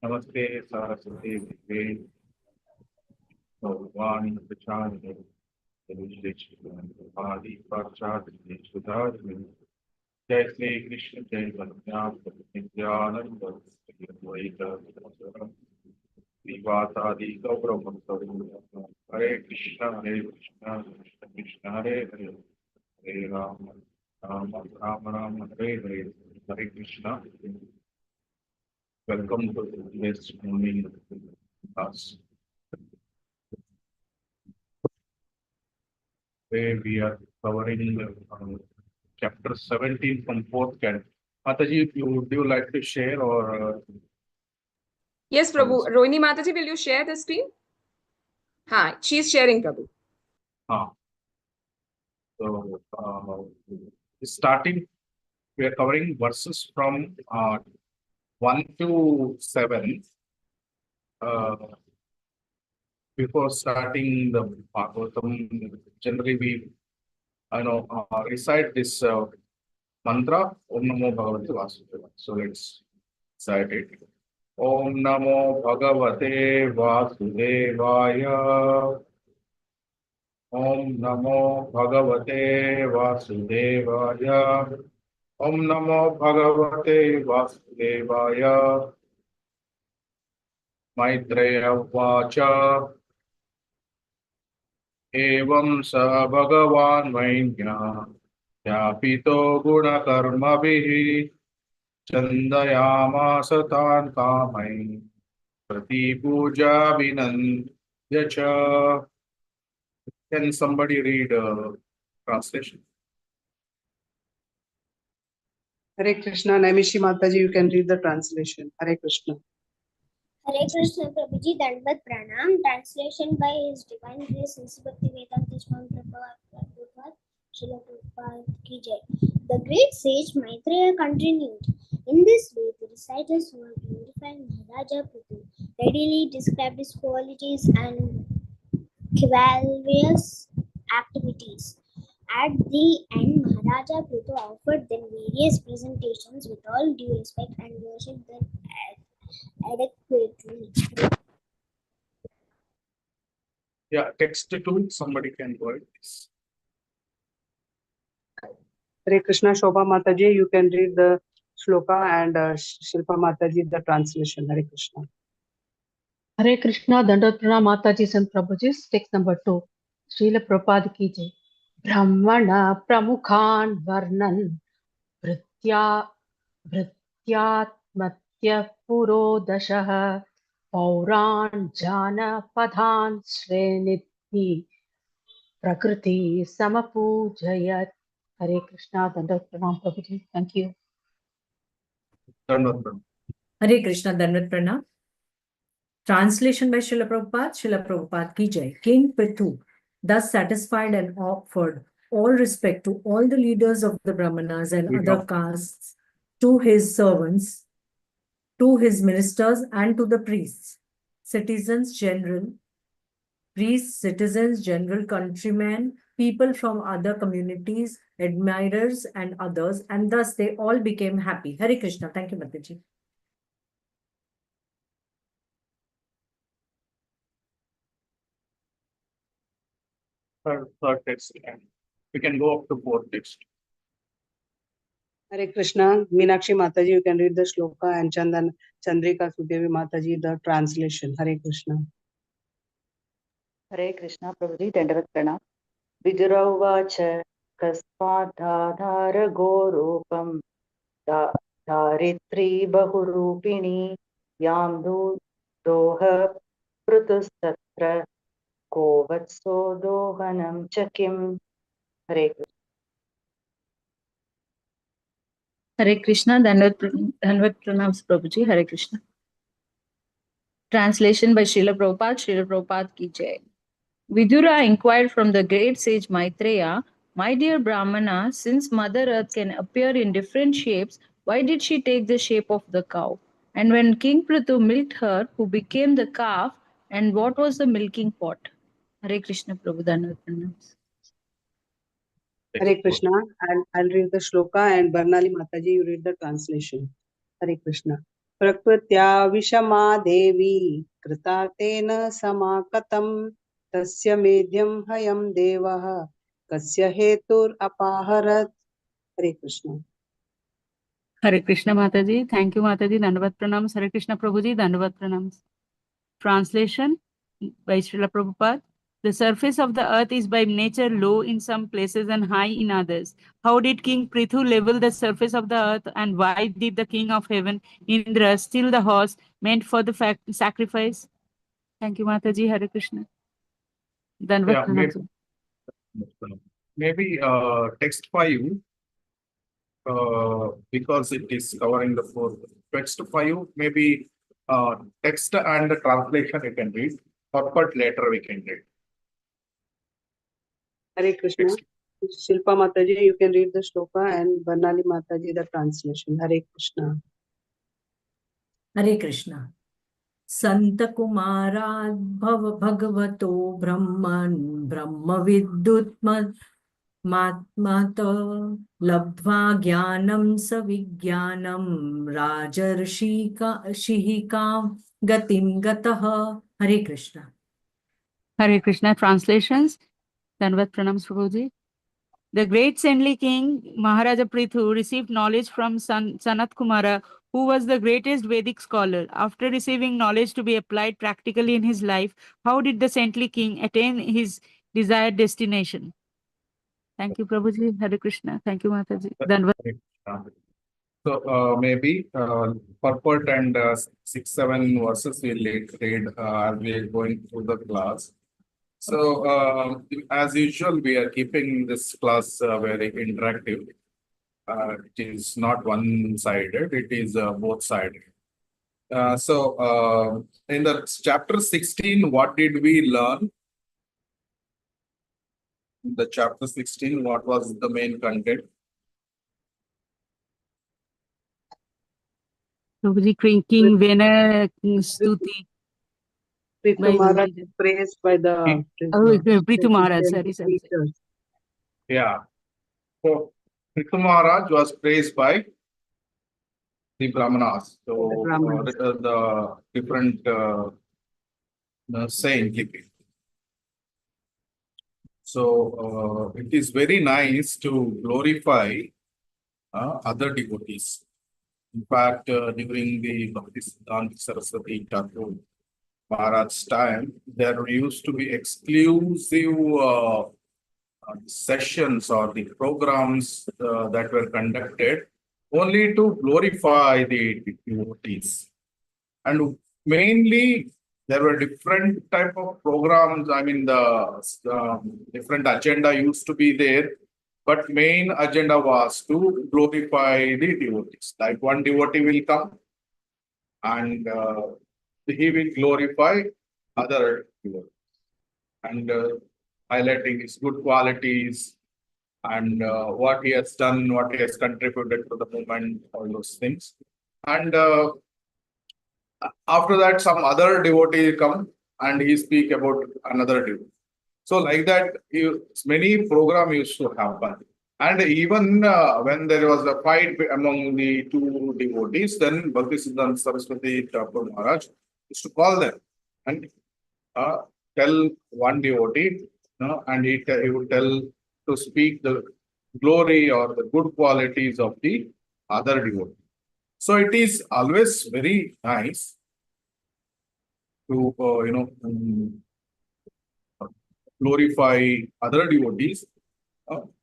Namaste Saraswati Devi Bhagavani Prachani Adi Prachani Sudhari Jai Sri Krishna Jai Bhagavad Nityananda Advaita Vivatadi Gaurav Hare Krishna Krishna Krishna Hare Hare Hare Rama Rama Rama Hare Hare Hare Krishna. Welcome to this morning class, where we are covering chapter 17 from 4th canto. Mataji, would you like to share or? Yes, Prabhu. Rohini Mataji, will you share the screen? Hi, she is sharing, Prabhu. So, starting, we are covering verses from 1 to 7. Before starting the Bhagavatam, generally we recite this mantra, Om Namo Bhagavate Vasudevaya. So let's recite it. Om Namo Bhagavate Vasudevaya. Om Namo Bhagavate Vasudevaya. Om Namo Bhagavate Vasudevaya. Maitreya Vacha. Evam sa Bhagavan Vainya. Yapito Guna Karma Bihi. Chandayamasa Tan Kamai. Prati Puja Vinandyacha. Can somebody read translation? Hare Krishna, Naimishi Mataji, you can read the translation. Hare Krishna. Hare Krishna, Prabhuji, Dandavat Pranam. Translation by His Divine Grace, Sri Bhaktivedanta Swami Prabhupada, Srila Prabhupada Ki Jai. The great sage Maitreya continued. In this way, the reciters who are glorifying Maharaja Prithu readily described his qualities and chivalrous activities. At the end, Maharaja Prithu offered them various presentations with all due respect and worshipped them adequately. Yeah, text 2, somebody can go ahead, please. Hare Krishna, Shobha Mataji, you can read the shloka and Shilpa Mataji the translation. Hare Krishna. Hare Krishna, Dandavat Pranam Matajis and Prabhujis, text number 2. Srila Prabhupada Ki Jai. Brahmana Pramukhan Varnan Vrityatmatya Puro Dashaha Pauran Jana Padhan Srenidhi Prakriti Samapujayat. Hare Krishna, Dandavat Pranam Prabhuji. Thank you. Dandavat Pranam. Hare Krishna, Dandavat Pranam. Translation by Srila Prabhupada Ki Jai. King Prithu thus satisfied and offered all respect to all the leaders of the Brahmanas and other castes, to his servants, to his ministers, and to the priests, citizens general, countrymen, people from other communities, admirers, and others, and thus they all became happy. Hare Krishna. Thank you, Mataji. Third text. We can go up to 4th text. Hare Krishna, Meenakshi Mataji, you can read the shloka and Chandrika Sudevi Mataji the translation. Hare Krishna. Hare Krishna, Prabhuji, Dandavat Pranam. Viduravacha Kaspadhadhara Gorupam Dharitri Bahurupini Yamdu Doha Prutustatra Kovatso Dohanam Chakim. Hare Krishna. Hare Krishna, Dandavat Pranams Prabhuji, Hare Krishna. Translation by Srila Prabhupada Ki Jai. Vidura inquired from the great sage Maitreya, "My dear Brahmana, since Mother Earth can appear in different shapes, why did she take the shape of the cow? And when King Prithu milked her, who became the calf, and what was the milking pot?" Hare Krishna, Prabhu, Dandavat Pranams. Hare Krishna. I'll read the shloka and Barnali Mataji, you read the translation. Hare Krishna. Prakrutya Vishama Devi Kritatena Samakatam Tasya Medhyam Hayam Devaha Kasya Hetur Apaharat. Hare Krishna. Hare Krishna Mataji. Thank you Mataji. Dandavat pranams. Hare Krishna Prabhuji. Dandavat pranams. Translation by Srila Prabhupada. The surface of the earth is by nature low in some places and high in others. How did King Prithu level the surface of the earth, and why did the King of Heaven, Indra, steal the horse meant for the sacrifice? Thank you, Mataji. Hare Krishna. Dandavat Yeah, pranams. maybe text 5, because it is covering the 4. Text 5, maybe text and the translation you can read, purport later we can read. Hare Krishna. Shilpa Mataji, you can read the shloka and Barnali Mataji the translation. Hare Krishna. Hare Krishna. Santa Kumarad Bhagavato Brahman Brahma Viddut Matmata Labdva Jnanam Savijnanam Rajarshihikam Gatim Gataha. Hare Krishna. Hare Krishna. Translations. Dandavat pranams Prabhuji. The great saintly king Maharaja Prithu received knowledge from Sanat Kumara, who was the greatest Vedic scholar. After receiving knowledge to be applied practically in his life, how did the saintly king attain his desired destination? Thank you, Prabhuji. Hare Krishna. Thank you, Mataji. Dandavat. So maybe purport and 6-7 verses we'll read as we are going through the class. So as usual, we are keeping this class very interactive. It is not one-sided; it is both-sided. So in the chapter 16, what did we learn? The chapter 16, what was the main content? Prabhuji, King Vena Stuti. Prithu Maharaj is praised by the Prithu Maharaj, sorry. teachers. Yeah. So Prithu Maharaj was praised by the Brahmanas. So the different saint living. So it is very nice to glorify other devotees. In fact, during the Bhaktisiddhanta Saraswati Thakur Maharaj's time, there used to be exclusive sessions or the programs that were conducted only to glorify the devotees. And mainly, there were different type of programs. I mean, the different agenda used to be there, but main agenda was to glorify the devotees. Like one devotee will come and he will glorify other devotees and highlighting his good qualities and what he has done, what he has contributed to the movement, all those things. And after that, some other devotee come and he speak about another devotee. So like that, many programs used to happen. And even when there was a fight among the two devotees, then Bhaktisiddhanta Saraswati Thakur Maharaj used to call them and tell one devotee, and he would tell to speak the glory or the good qualities of the other devotee. So it is always very nice to glorify other devotees,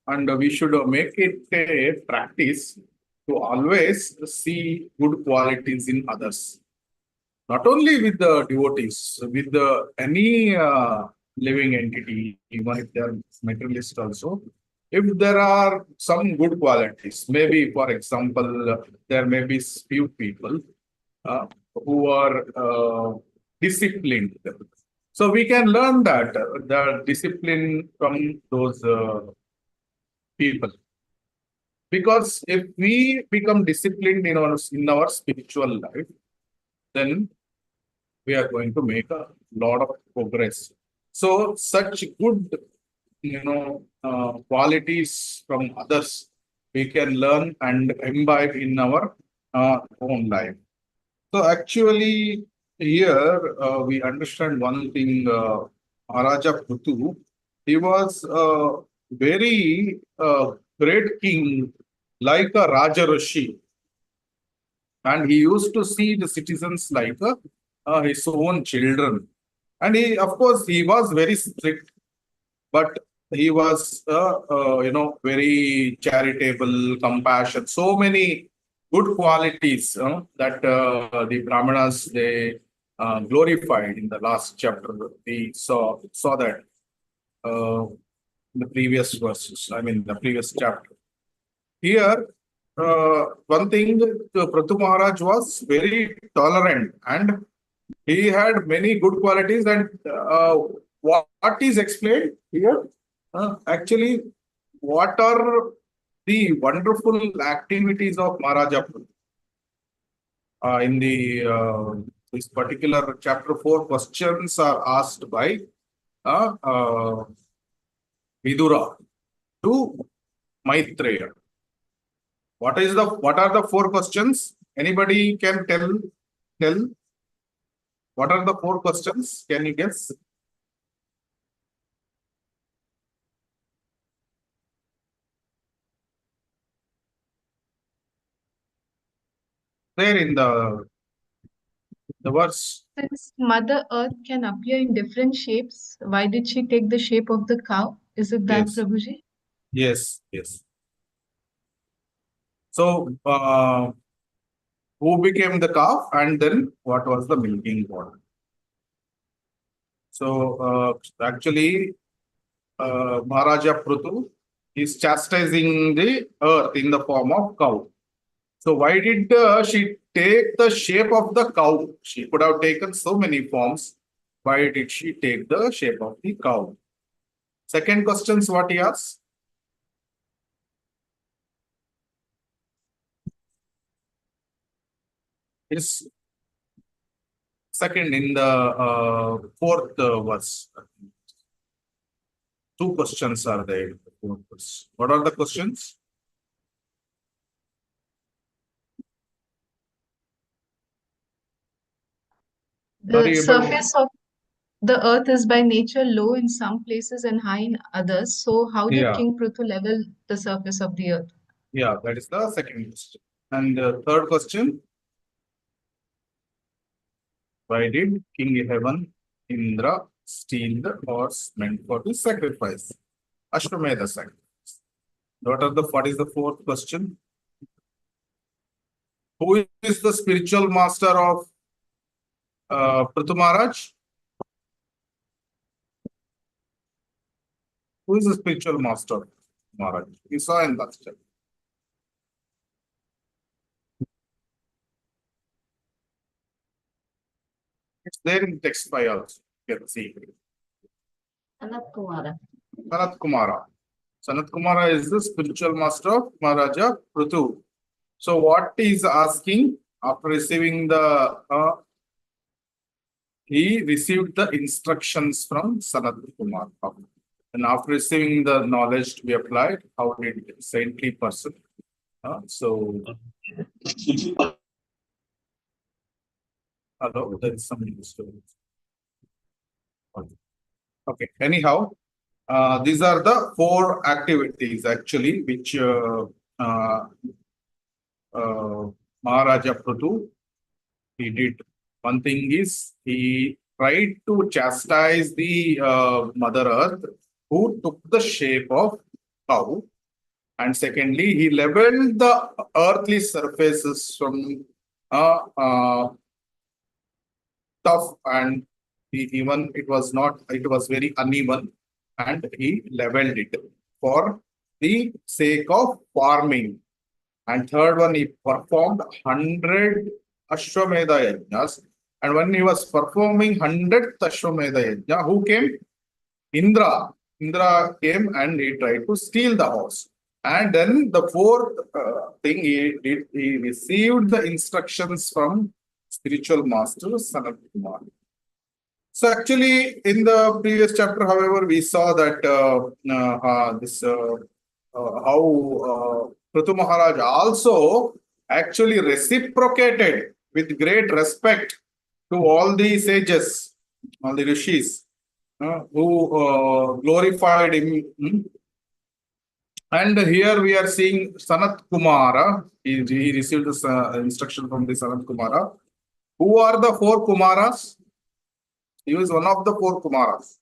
and we should make it a practice to always see good qualities in others. Not only with the devotees, with any living entity, even if they are materialist also. If there are some good qualities, maybe for example, there may be few people who are disciplined. So we can learn that the discipline from those people. Because if we become disciplined in our spiritual life, then we are going to make a lot of progress. So such good qualities from others we can learn and imbibe in our own life. So actually, here we understand one thing. Maharaja Prithu, he was a very great king, like a Raja Rishi, and he used to see the citizens like his own children. And he, of course, he was very strict, but he was, very charitable, compassion, so many good qualities that the Brahmanas they glorified in the last chapter. We saw that in the previous verses. I mean, the previous chapter. Here, one thing, Prithu Maharaj was very tolerant and he had many good qualities. And what is explained here? Actually, what are the wonderful activities of Maharaja Prithu? In this particular chapter 4, questions are asked by Vidura to Maitreya. What are the 4 questions? Anybody can tell? What are the 4 questions? Can you guess? There in the verse. Since Mother Earth can appear in different shapes, why did she take the shape of the cow? Is it that, Yes. Prabhuji? Yes. So, who became the calf and then what was the milking bowl? So, actually, Maharaja Prithu is chastising the earth in the form of cow. So, why did she take the shape of the cow? She could have taken so many forms. Why did she take the shape of the cow? Second question is what he asks? Is second in the 4th verse. 2 questions are there in the 4th verse. What are the questions? The surface of the earth is by nature low in some places and high in others. So how did King Prithu level the surface of the earth? Yeah, that is the second question. And the third question. Why did King Heaven Indra steal the horse meant for the sacrifice? Ashwamedha sacrifice. What is the 4th question? Who is the spiritual master of Prithu Maharaj? Who is the spiritual master of Maharaj? We saw in last chapter. It's there in text by also. You can see. Sanat Kumara. Sanat Kumara. Sanat Kumara is the spiritual master of Maharaja Prithu. So what he is asking after receiving the he received the instructions from Sanat Kumara. And after receiving the knowledge to be applied, how did saintly person? Hello, there is some disturbance. Okay. Anyhow, these are the 4 activities actually which Maharaja Prithu he did. One thing is he tried to chastise the Mother Earth who took the shape of cow. And secondly, he leveled the earthly surfaces from tough and even it was very uneven, and he leveled it for the sake of farming. And third one, he performed 100 Ashwamedha yajnas. And when he was performing 100th Ashwamedha yajna, who came? Indra. Indra came and he tried to steal the horse. And then the 4th thing he did, he received the instructions from spiritual master Sanat Kumara. So actually, in the previous chapter, however, we saw that how Prithu Maharaj also actually reciprocated with great respect to all the sages, all the rishis, who glorified him. And here we are seeing Sanat Kumara. He received this instruction from the Sanat Kumara. Who are the four Kumaras? He was one of the four Kumaras.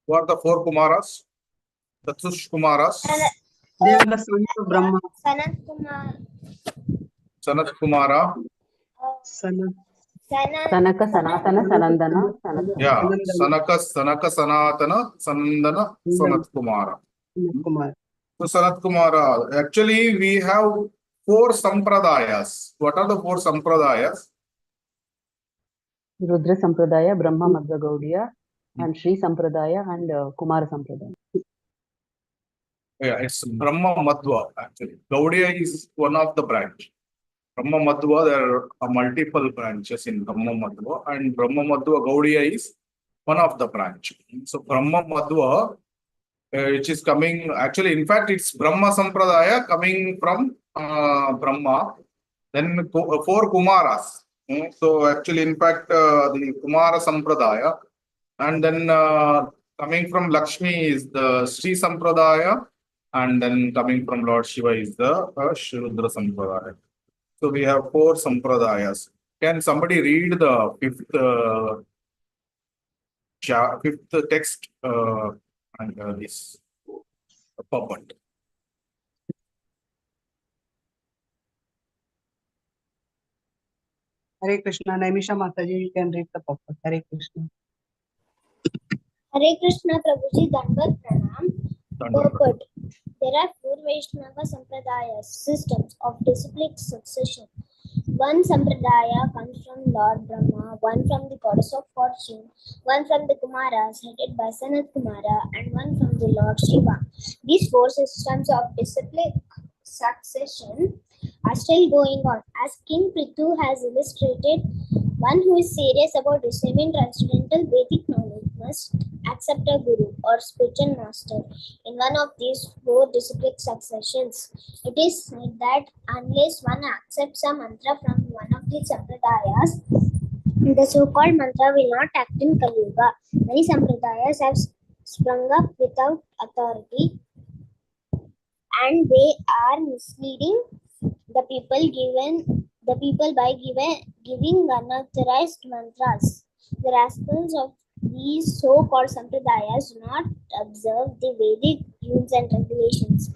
Who are the four Kumaras? The Tush Kumaras. They are the sons of Brahma. Sanat Kumar. Sanat Kumara. Sanaka, Sanatana, Sanandana, Sanat. Yeah, Sanaka, Sanatana, Sanandana, Sanat Kumara. Kumar. So Sanat Kumara. Actually, we have four Sampradayas. What are the four Sampradayas? Rudra Sampradaya, Brahma Madhva Gaudiya, and Sri Sampradaya and Kumara Sampradaya. Yeah, it's Brahma Madhva actually. Gaudiya is one of the branch. Brahma Madhva, there are multiple branches in Brahma Madhva, and Brahma Madhva Gaudiya is one of the branch. So Brahma Madhva, which is coming, actually, in fact, it's Brahma Sampradaya coming from Brahma, then four Kumaras. So actually, in fact, the Kumara Sampradaya, and then coming from Lakshmi is the Sri Sampradaya, and then coming from Lord Shiva is the Rudra Sampradaya. So we have four Sampradayas. Can somebody read the fifth text and this purport? Hare Krishna. Naimisha Mataji, you can read the purport. Hare Krishna. Hare Krishna Prabhuji, Dandavat Pranam. Purport. There are four Vaishnava Sampradayas, systems of disciplic succession. One Sampradaya comes from Lord Brahma, one from the goddess of fortune, one from the Kumaras headed by Sanat Kumara, and one from the Lord Shiva. These four systems of disciplic succession are still going on. As King Prithu has illustrated, one who is serious about receiving transcendental Vedic knowledge must accept a guru or spiritual master in one of these four disciplic successions. It is said that unless one accepts a mantra from one of these sampradayas, the so-called mantra will not act in Kali Yuga. Many sampradayas have sprung up without authority, and they are misleading the people by giving unauthorized mantras. The rascals of these so-called sampradayas do not observe the Vedic rules and regulations.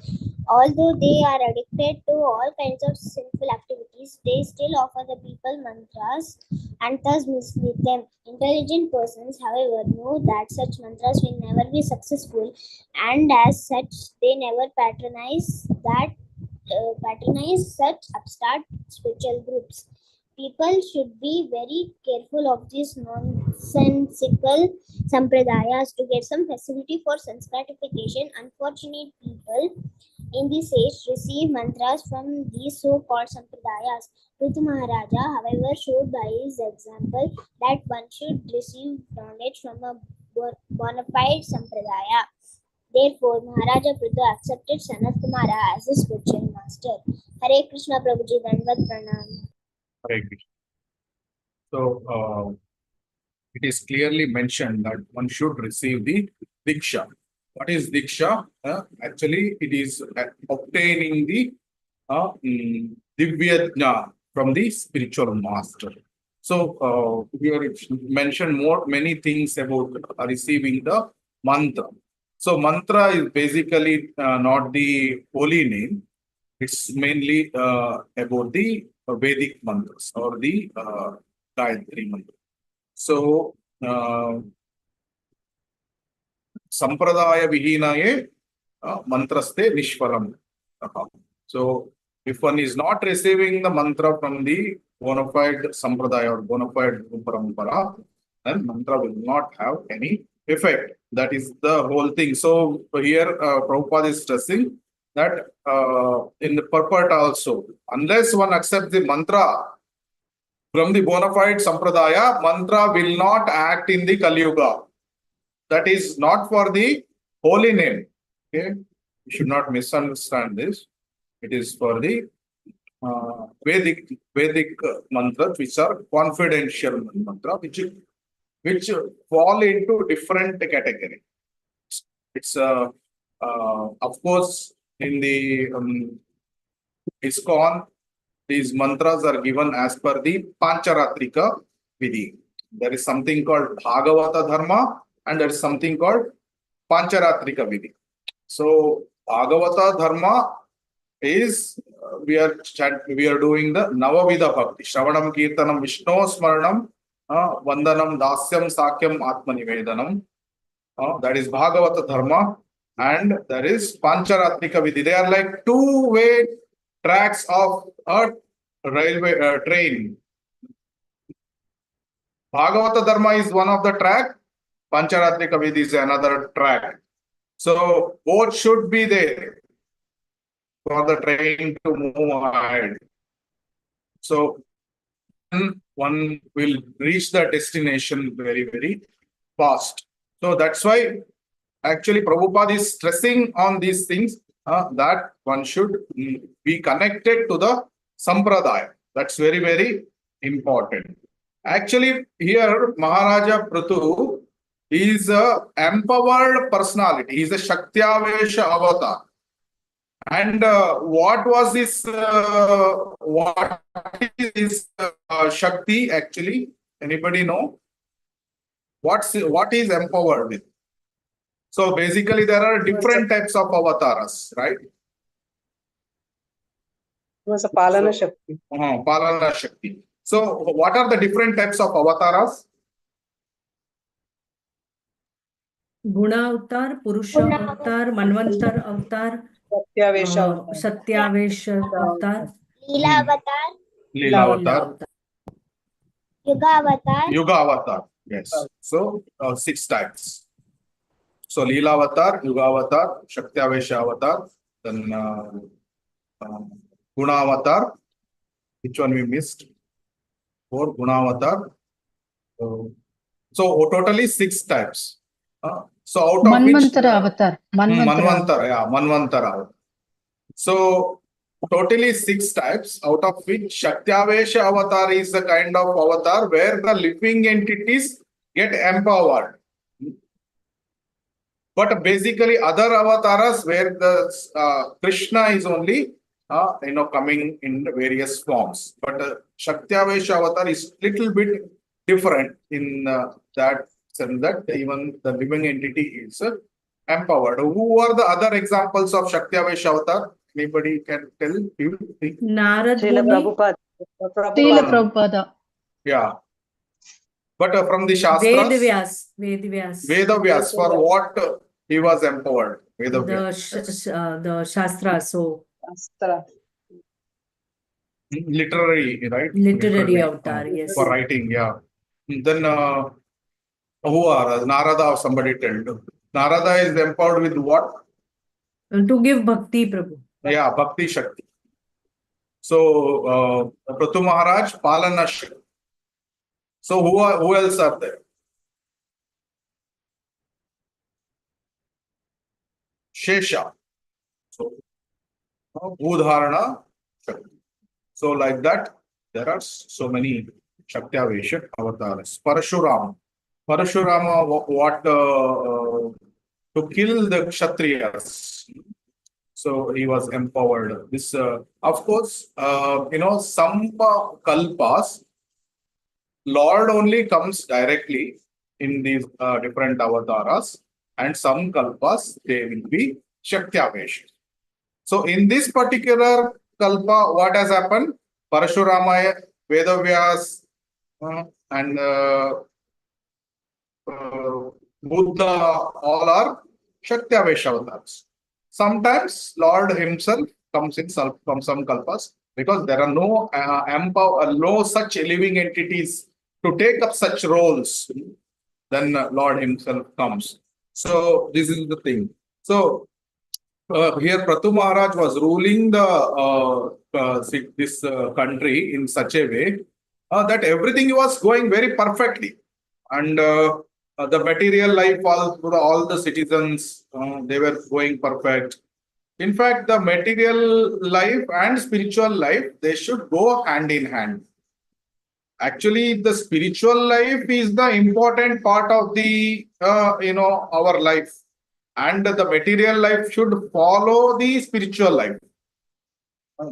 Although they are addicted to all kinds of sinful activities, they still offer the people mantras and thus mislead them. Intelligent persons, however, know that such mantras will never be successful, and as such, they never patronize such upstart spiritual groups. People should be very careful of these nonsensical sampradayas to get some facility for sanskratification. Unfortunate people in this age receive mantras from these so-called sampradayas. Prithu Maharaja, however, showed by his example that one should receive knowledge from a bona fide sampradaya. Therefore, Maharaja Prithu accepted Sanat Kumara as his spiritual master. Hare Krishna Prabhuji, Dandavat Pranam. Hare Krishna. So it is clearly mentioned that one should receive the Diksha. What is Diksha? Actually, it is obtaining the Divya Jnana from the spiritual master. So here it mentioned many things about receiving the mantra. So mantra is basically not the holy name. It's mainly about the Vedic mantras or the Gayatri mantra. So Sampradaya Vihinaye mantraste Nishwaram. So if one is not receiving the mantra from the bona fide Sampradaya or bona fide Parampara, then mantra will not have any effect. That is the whole thing. So here Prabhupada is stressing that in the purport also, unless one accepts the mantra from the bona fide sampradaya, mantra will not act in the Kali Yuga. That is not for the holy name. Okay, you should not misunderstand this. It is for the Vedic mantras, which are confidential mantra, which fall into different category. It's of course in the ISKCON, these mantras are given as per the Pancharatrika Vidhi. There is something called Bhagavata Dharma and there is something called Pancharatrika Vidhi. So Bhagavata Dharma is we are doing the Navavidha Bhakti. Shravanam Kirtanam Vishnu Smaranam Vandanam Dasyam Sakyam Atmanivedanam. That is Bhagavata Dharma, and there is Pancharatrika Vidhi. They are like two-way tracks of a railway train. Bhagavata Dharma is one of the track, Pancharatrika Vidhi is another track. So both should be there for the train to move ahead. So one will reach the destination very, very fast. So that's why actually Prabhupada is stressing on these things that one should be connected to the Sampradaya. That's very, very important. Actually, here Maharaja Prithu is an empowered personality. He is a Shaktyavesha avatar. And what was this? What is Shakti actually? Anybody know? What is empowered with? So basically, there are different types of avatars, right? It was a Palana Shakti. Palana Shakti. So what are the different types of avatars? Guna avatar, Purusha avatar, Manvantar avatar, Satyavesha avatar, Leela avatar, Leela avatar, Yuga avatar. Yuga avatar. Yes. So 6 types. So Leela avatar, Yuga avatar, Shaktavesha avatar, then Guna avatar. Which one we missed? 4 Guna avatar. So totally 6 types. So out of which avatar. Manvantara avatar. So totally 6 types, out of which Shaktavesha avatar is the kind of avatar where the living entities get empowered. But basically other avatars where the Krishna is only coming in various forms. But Shaktavesha avatar is little bit different in that sense that even the living entity is empowered. Who are the other examples of Shaktavesha avatar? Anybody can tell? Narad Srila Muni, Prabhupada. Yeah. But from the Shastras? Vedavyas. For what he was empowered? The Shastra, so Astra. Literary, right? literary avatar, yes. For writing, yeah. Then who are Narada or somebody tell? Narada is empowered with what? To give bhakti, Prabhu. Yeah, Bhakti Shakti. So Prithu Maharaj, Palana Shakti. So who else are there? Shesha. So Udharana Shakti. So like that, there are so many Shaktavesha avatars. Parashurama. What to kill the Kshatriyas. So he was empowered. This, of course, some kalpas, Lord only comes directly in these different avatars, and some kalpas they will be Shaktavesha. So in this particular kalpa, what has happened? Parashurama, Vedavyas, and Buddha, all are Shaktavesha avatars. Sometimes Lord himself comes in from some kalpas because there are no such living entities to take up such roles. Then Lord himself comes. So this is the thing. So here Pratu Maharaj was ruling this country in such a way that everything was going very perfectly, and the material life, all the citizens, they were going perfect. In fact, the material life and spiritual life, they should go hand in hand. Actually, the spiritual life is the important part of the our life, and the material life should follow the spiritual life.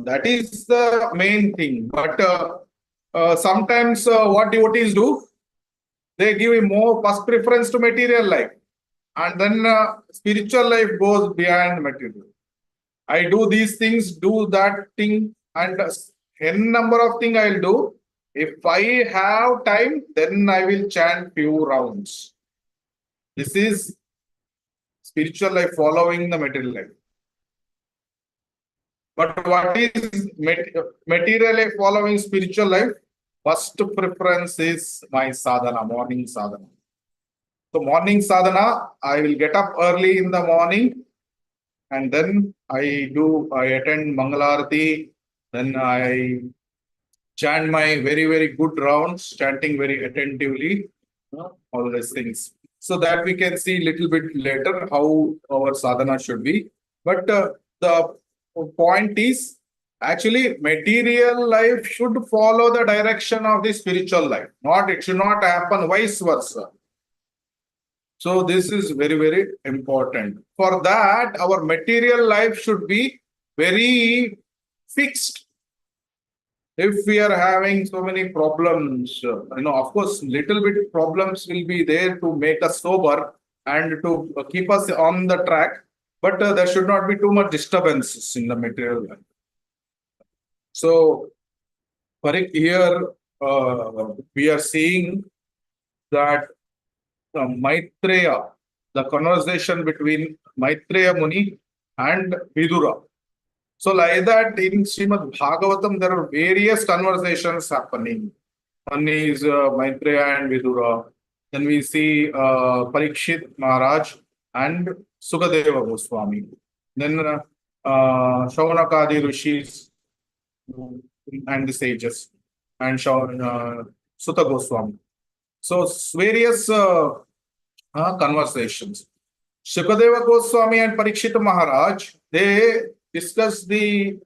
That is the main thing. But sometimes what devotees do, they give a more first preference to material life, and then spiritual life goes beyond material. I do these things, do that thing, and n number of things I'll do. If I have time, then I will chant few rounds. This is spiritual life following the material life. But what is material life following spiritual life? First preference is my sadhana, morning sadhana. So morning sadhana, I will get up early in the morning, and then I attend Mangalarati, then I chant my very good rounds, chanting very attentively, all these things. So that we can see little bit later how our sadhana should be. But the point is, actually material life should follow the direction of the spiritual life. It should not happen vice versa. So this is very important. For that, our material life should be very fixed. If we are having so many problems, of course, little bit problems will be there to make us sober and to keep us on the track, but there should not be too much disturbances in the material life. So, here we are seeing that Maitreya, the conversation between Maitreya Muni and Vidura. So like that in Shrimad Bhagavatam, there are various conversations happening. One is Maitreya and Vidura. Then we see Parikshit Maharaj and Sukadeva Goswami. Then Shaunakadi Rishis and the sages and Sutta Goswami. So various conversations. Sukadeva Goswami and Parikshit Maharaj, they discuss this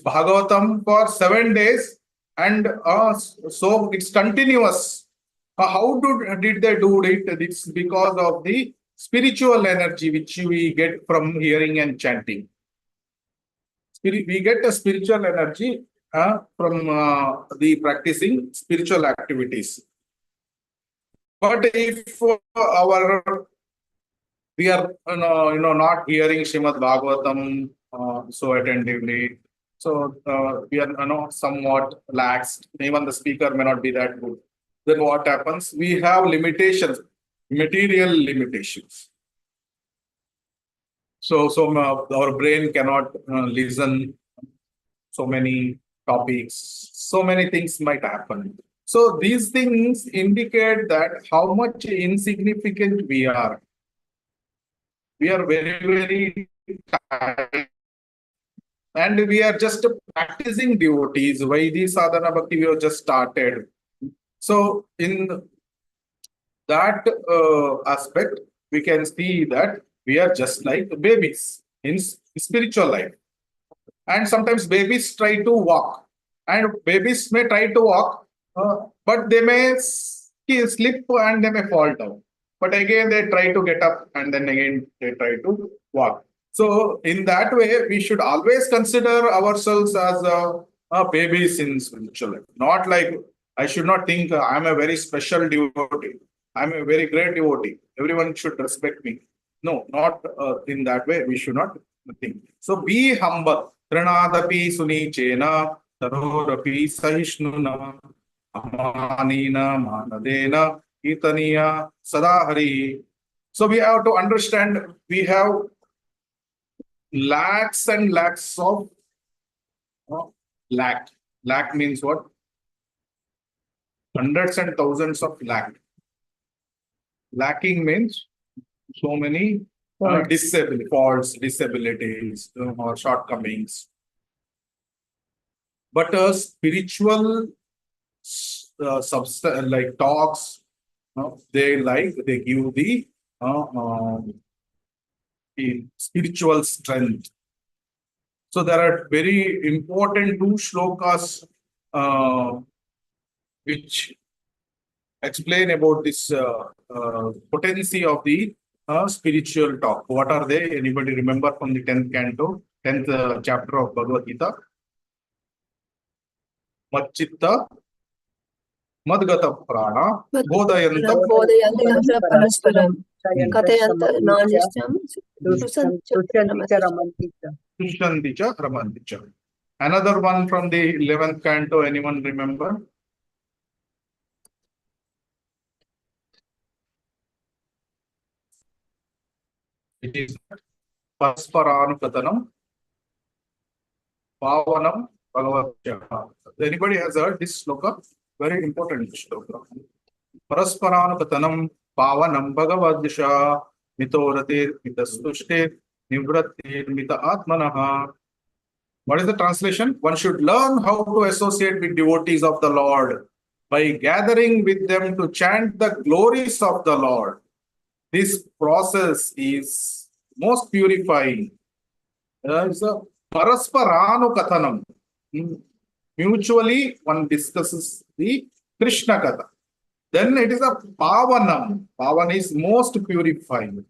Bhagavatam for 7 days, and so it's continuous. How did they do it? It's because of the spiritual energy which we get from hearing and chanting. We get a spiritual energy from the practicing spiritual activities. But if we are not hearing Shrimad Bhagavatam so attentively, so we are somewhat laxed. Even the speaker may not be that good. Then what happens? We have limitations, material limitations. So our brain cannot listen so many topics. So many things might happen. So these things indicate that how much insignificant we are. We are very tired, and we are just practicing devotees. Vaidhi sadhana bhakti we have just started. So in that aspect, we can see that we are just like babies in spiritual life. And sometimes babies try to walk, and babies may try to walk, but they may slip and they may fall down. But again, they try to get up, and then again, they try to walk. So in that way, we should always consider ourselves as babies in spiritual life. Not like, I should not think I'm a very special devotee. I'm a very great devotee. Everyone should respect me. No, not in that way. We should not think. So be humble. Trinadapi sunichena, tarorapi sahishnuna, amanina manadena, itaniya sadahari. So we have to understand, we have lakhs and lakhs of lakh. Lakh means what? Hundreds and thousands of lakh. Lacking means so many faults, disabilities, or shortcomings. But spiritual substance like talks, they give the spiritual strength. So there are very important two shlokas which explain about this potency of the spiritual talk. What are they? Anybody remember from the 10th canto, 10th chapter of Bhagavad Gita? Machitta Madgata Prana Bodhayanta परस्परं कथयन्त नान्यश्चम् Tushanti cha Ramanti cha. Another one from the 11th canto, anyone remember? It is Pasparanukatanam Pavanam Bhagavatya. Anybody has heard this sloka? Very important sloka. Parasparanakatanam Pavanam Bhagavatya Mitorate Mitastushte Nivratir Mita Atmanaha. What is the translation? One should learn how to associate with devotees of the Lord by gathering with them to chant the glories of the Lord. This process is most purifying. It's a parasparanukathanam. Mutually, one discusses the Krishna Katha. Then it is a pavanam. Pavan is most purifying.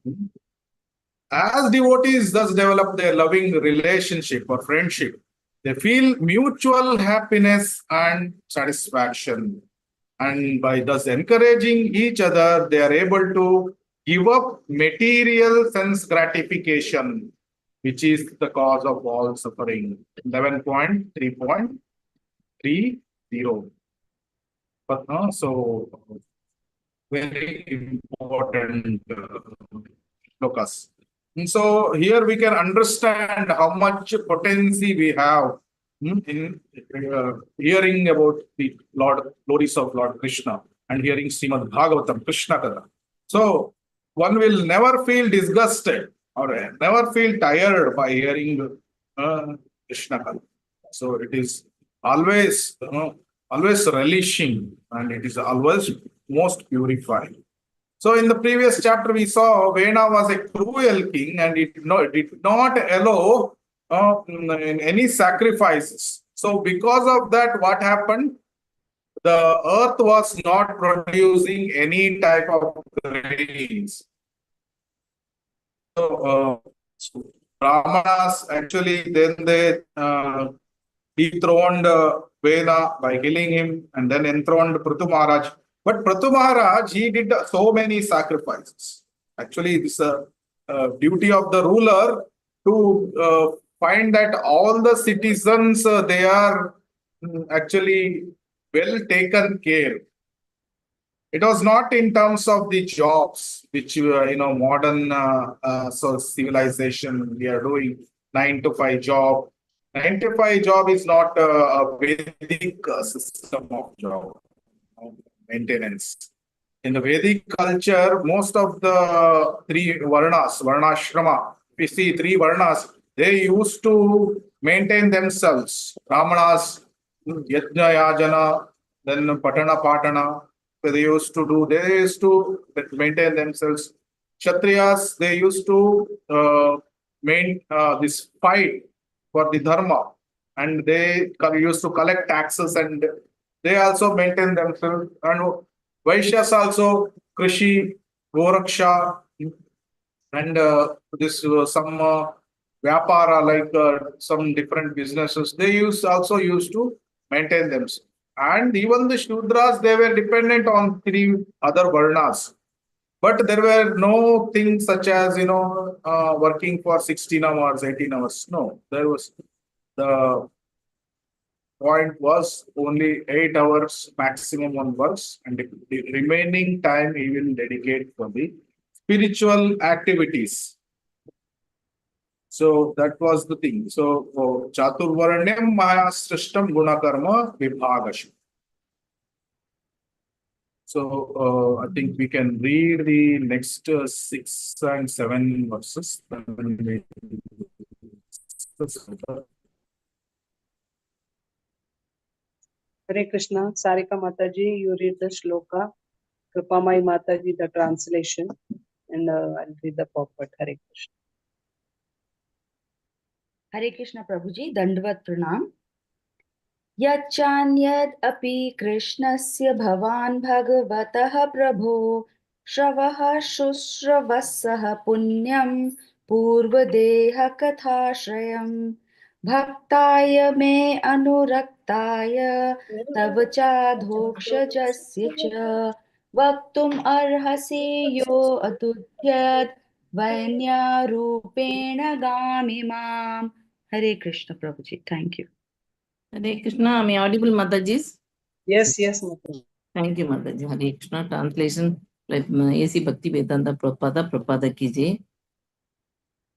As devotees thus develop their loving relationship or friendship, they feel mutual happiness and satisfaction. And by thus encouraging each other, they are able to give up material sense gratification, which is the cause of all suffering. 11.3.30. But so very important focus. And so here we can understand how much potency we have in hearing about the glories of Lord Krishna and hearing Shrimad Bhagavatam, Krishna Katha. So one will never feel disgusted or never feel tired by hearing Krishna Katha. So it is always, always relishing, and it is always most purifying. So in the previous chapter, we saw Vena was a cruel king and it did not allow in any sacrifices. So because of that, what happened? The earth was not producing any type of grains. So Brahmanas actually then they dethroned Vena by killing him and then enthroned Prithu Maharaj. But Prithu Maharaj, he did so many sacrifices. Actually, it's a duty of the ruler to find that all the citizens, they are actually well taken care. It was not in terms of the jobs, which, modern civilization we are doing, 9 to 5 job. 9 to 5 job is not a Vedic system of job. Maintenance. In the Vedic culture, most of the 3 varnas, varnashrama, we see 3 varnas, they used to maintain themselves. Brahmanas, yajna yajana, then patana patana, they used to maintain themselves. Kshatriyas, they used to this fight for the dharma, and they used to collect taxes and they also maintain themselves. And Vaishyas also, Krishi, Goraksha, and this some Vyapara, like some different businesses, they also used to maintain themselves. And even the Shudras, they were dependent on 3 other Varnas. But there were no things such as, working for 16 hours, 18 hours. No, there was the point was only 8 hours maximum on works, and the remaining time he will dedicate for the spiritual activities. So that was the thing. So Chaturvaranyam Maya Srishtam Gunakarma Vibhagashu. So I think we can read the next 6 and 7 verses. Hare Krishna. Sarika Mataji, you read the shloka. Kripamai Mataji, the translation. And I'll read the purport. Hare Krishna. Hare Krishna Prabhuji, Dandavat Pranam. यच्चान्यद् अपि कृष्णस्य भवान् भगवतः प्रभो श्रवः शुश्रवः पुण्यं पूर्वदेह कथाश्रयम् भक्ताय मे अनुरक्ताय तव चाधोक्षजस्य च वक्तुम् अर्हसि यो अतुध्यत् वैन्यारूपेण गामि माम्. Hare Krishna Prabhuji, thank you. Hare Krishna, am I audible, Mataji? Yes, yes, Mataji. Thank you, Mataji. Hare Krishna, translation, like A.C. Bhakti Vedanta Prabhupada ki jai.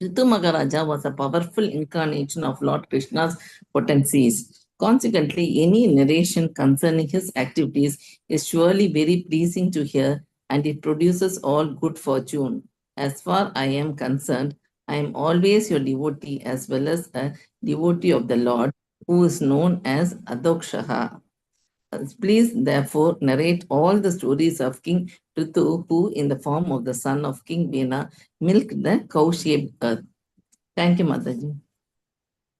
Ritu Maharaja was a powerful incarnation of Lord Krishna's potencies. Consequently, any narration concerning his activities is surely very pleasing to hear, and it produces all good fortune. As far I am concerned, I am always your devotee as well as a devotee of the Lord, who is known as Adokshaha. Please, therefore, narrate all the stories of King Ritu, who, in the form of the son of King Vena, milked the cow-shaped earth. Thank you, Mataji.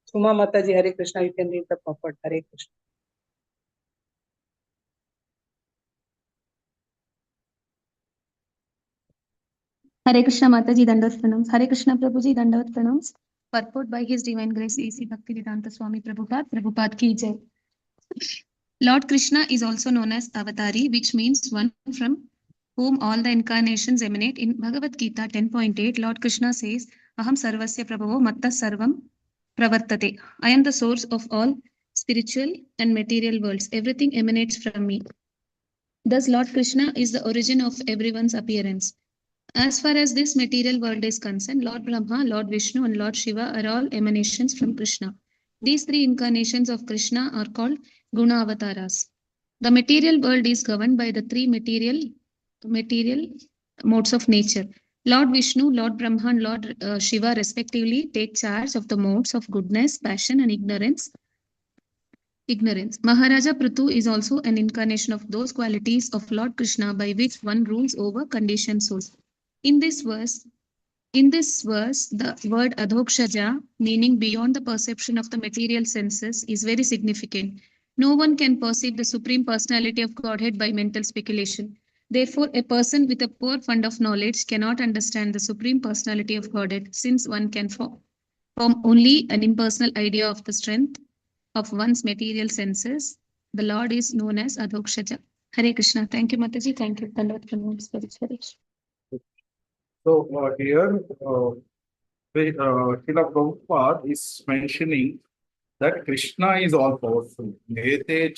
Suma Mataji, Hare Krishna, you can read the purport. Hare Krishna. Hare Krishna Mataji, Dandavat Pranams. Hare Krishna Prabhuji, Dandavat Pranams. Purport by His Divine Grace A.C. Bhaktivedanta Swami Prabhupada ki jai. Lord Krishna is also known as Avatari, which means one from whom all the incarnations emanate. In Bhagavad Gita 10.8, Lord Krishna says, Aham sarvasya prabhavo matta sarvam pravartate. I am the source of all spiritual and material worlds. Everything emanates from me. Thus, Lord Krishna is the origin of everyone's appearance. As far as this material world is concerned, Lord Brahma, Lord Vishnu, and Lord Shiva are all emanations from Krishna. These three incarnations of Krishna are called Guna Avataras. The material world is governed by the three material modes of nature. Lord Vishnu, Lord Brahma, and Lord Shiva respectively take charge of the modes of goodness, passion, and ignorance. Maharaja Prithu is also an incarnation of those qualities of Lord Krishna by which one rules over conditioned souls. In this verse, the word adhokshaja, meaning beyond the perception of the material senses, is very significant. No one can perceive the Supreme Personality of Godhead by mental speculation. Therefore, a person with a poor fund of knowledge cannot understand the Supreme Personality of Godhead, since one can form only an impersonal idea of the strength of one's material senses. The Lord is known as Adhokshaja. Hare Krishna. Thank you, Mataji. Thank you. Dandavat Pranams. So here, Srila Prabhupada is mentioning that Krishna is all powerful. Nete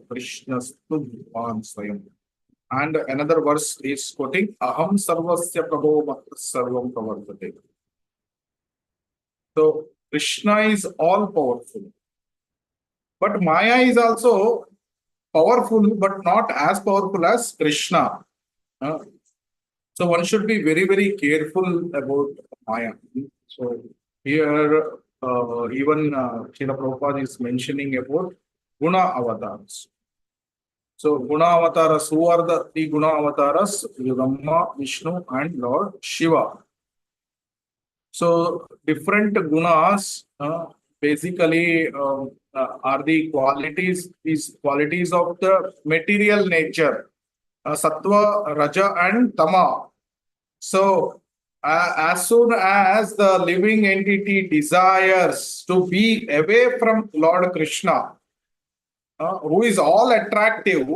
Krishna and another verse is quoting Aham sarvasya prabho matta sarvam pravartate. So Krishna is all powerful. But Maya is also powerful, but not as powerful as Krishna. So one should be very, very careful about Maya. So here, even Srila Prabhupada is mentioning about Guna avatars. So Guna avatars, who are the three Guna avatars? Brahma, Vishnu, and Lord Shiva. So different gunas basically are the qualities, these qualities of the material nature, Sattva, Raja, and Tama. So as soon as the living entity desires to be away from Lord Krishna, who is all attractive,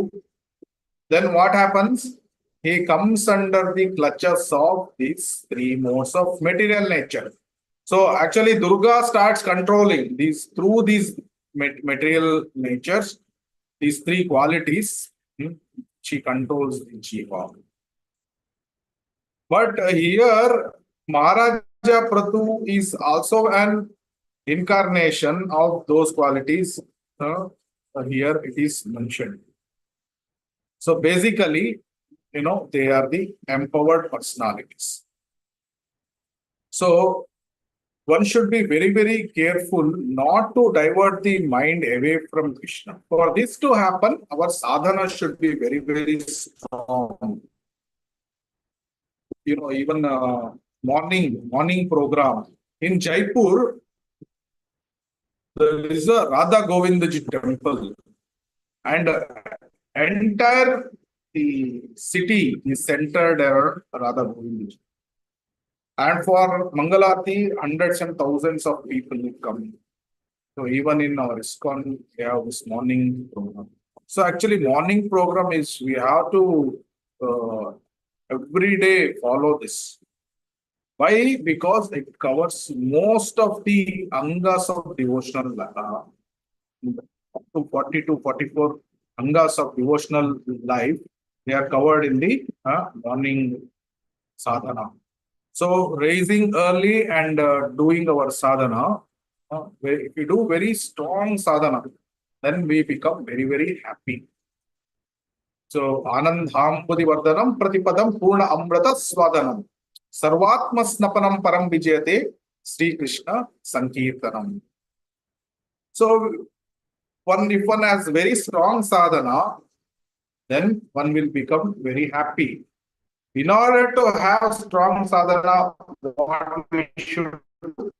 then what happens? He comes under the clutches of these three modes of material nature. So actually Durga starts controlling these through these material natures, these three qualities. She controls the Jiva. But here Maharaja Prithu is also an incarnation of those qualities. Here it is mentioned. So basically, they are the empowered personalities. So one should be very, very careful not to divert the mind away from Krishna. For this to happen, our sadhana should be very, very strong. Even morning program in Jaipur, there is a Radha Govindaji temple, and entire the city is centered around Radha Govindaji. And for Mangalarti, hundreds and thousands of people will come. So even in our ISKCON, we have this morning program. So actually, morning program is we have to every day follow this. Why? Because it covers most of the angas of devotional, up to 40 to 44 angas of devotional life. They are covered in the morning sadhana. So raising early and doing our sadhana, if we do very strong sadhana, then we become very, very happy. So Anandham Budivardhanam Pratipadam Purna Amrata Swadanam Sarvatma Snapanam Param Vijayate Sri Krishna Sankirtanam. So if one has very strong sadhana, then one will become very happy. In order to have strong sadhana, what we should do?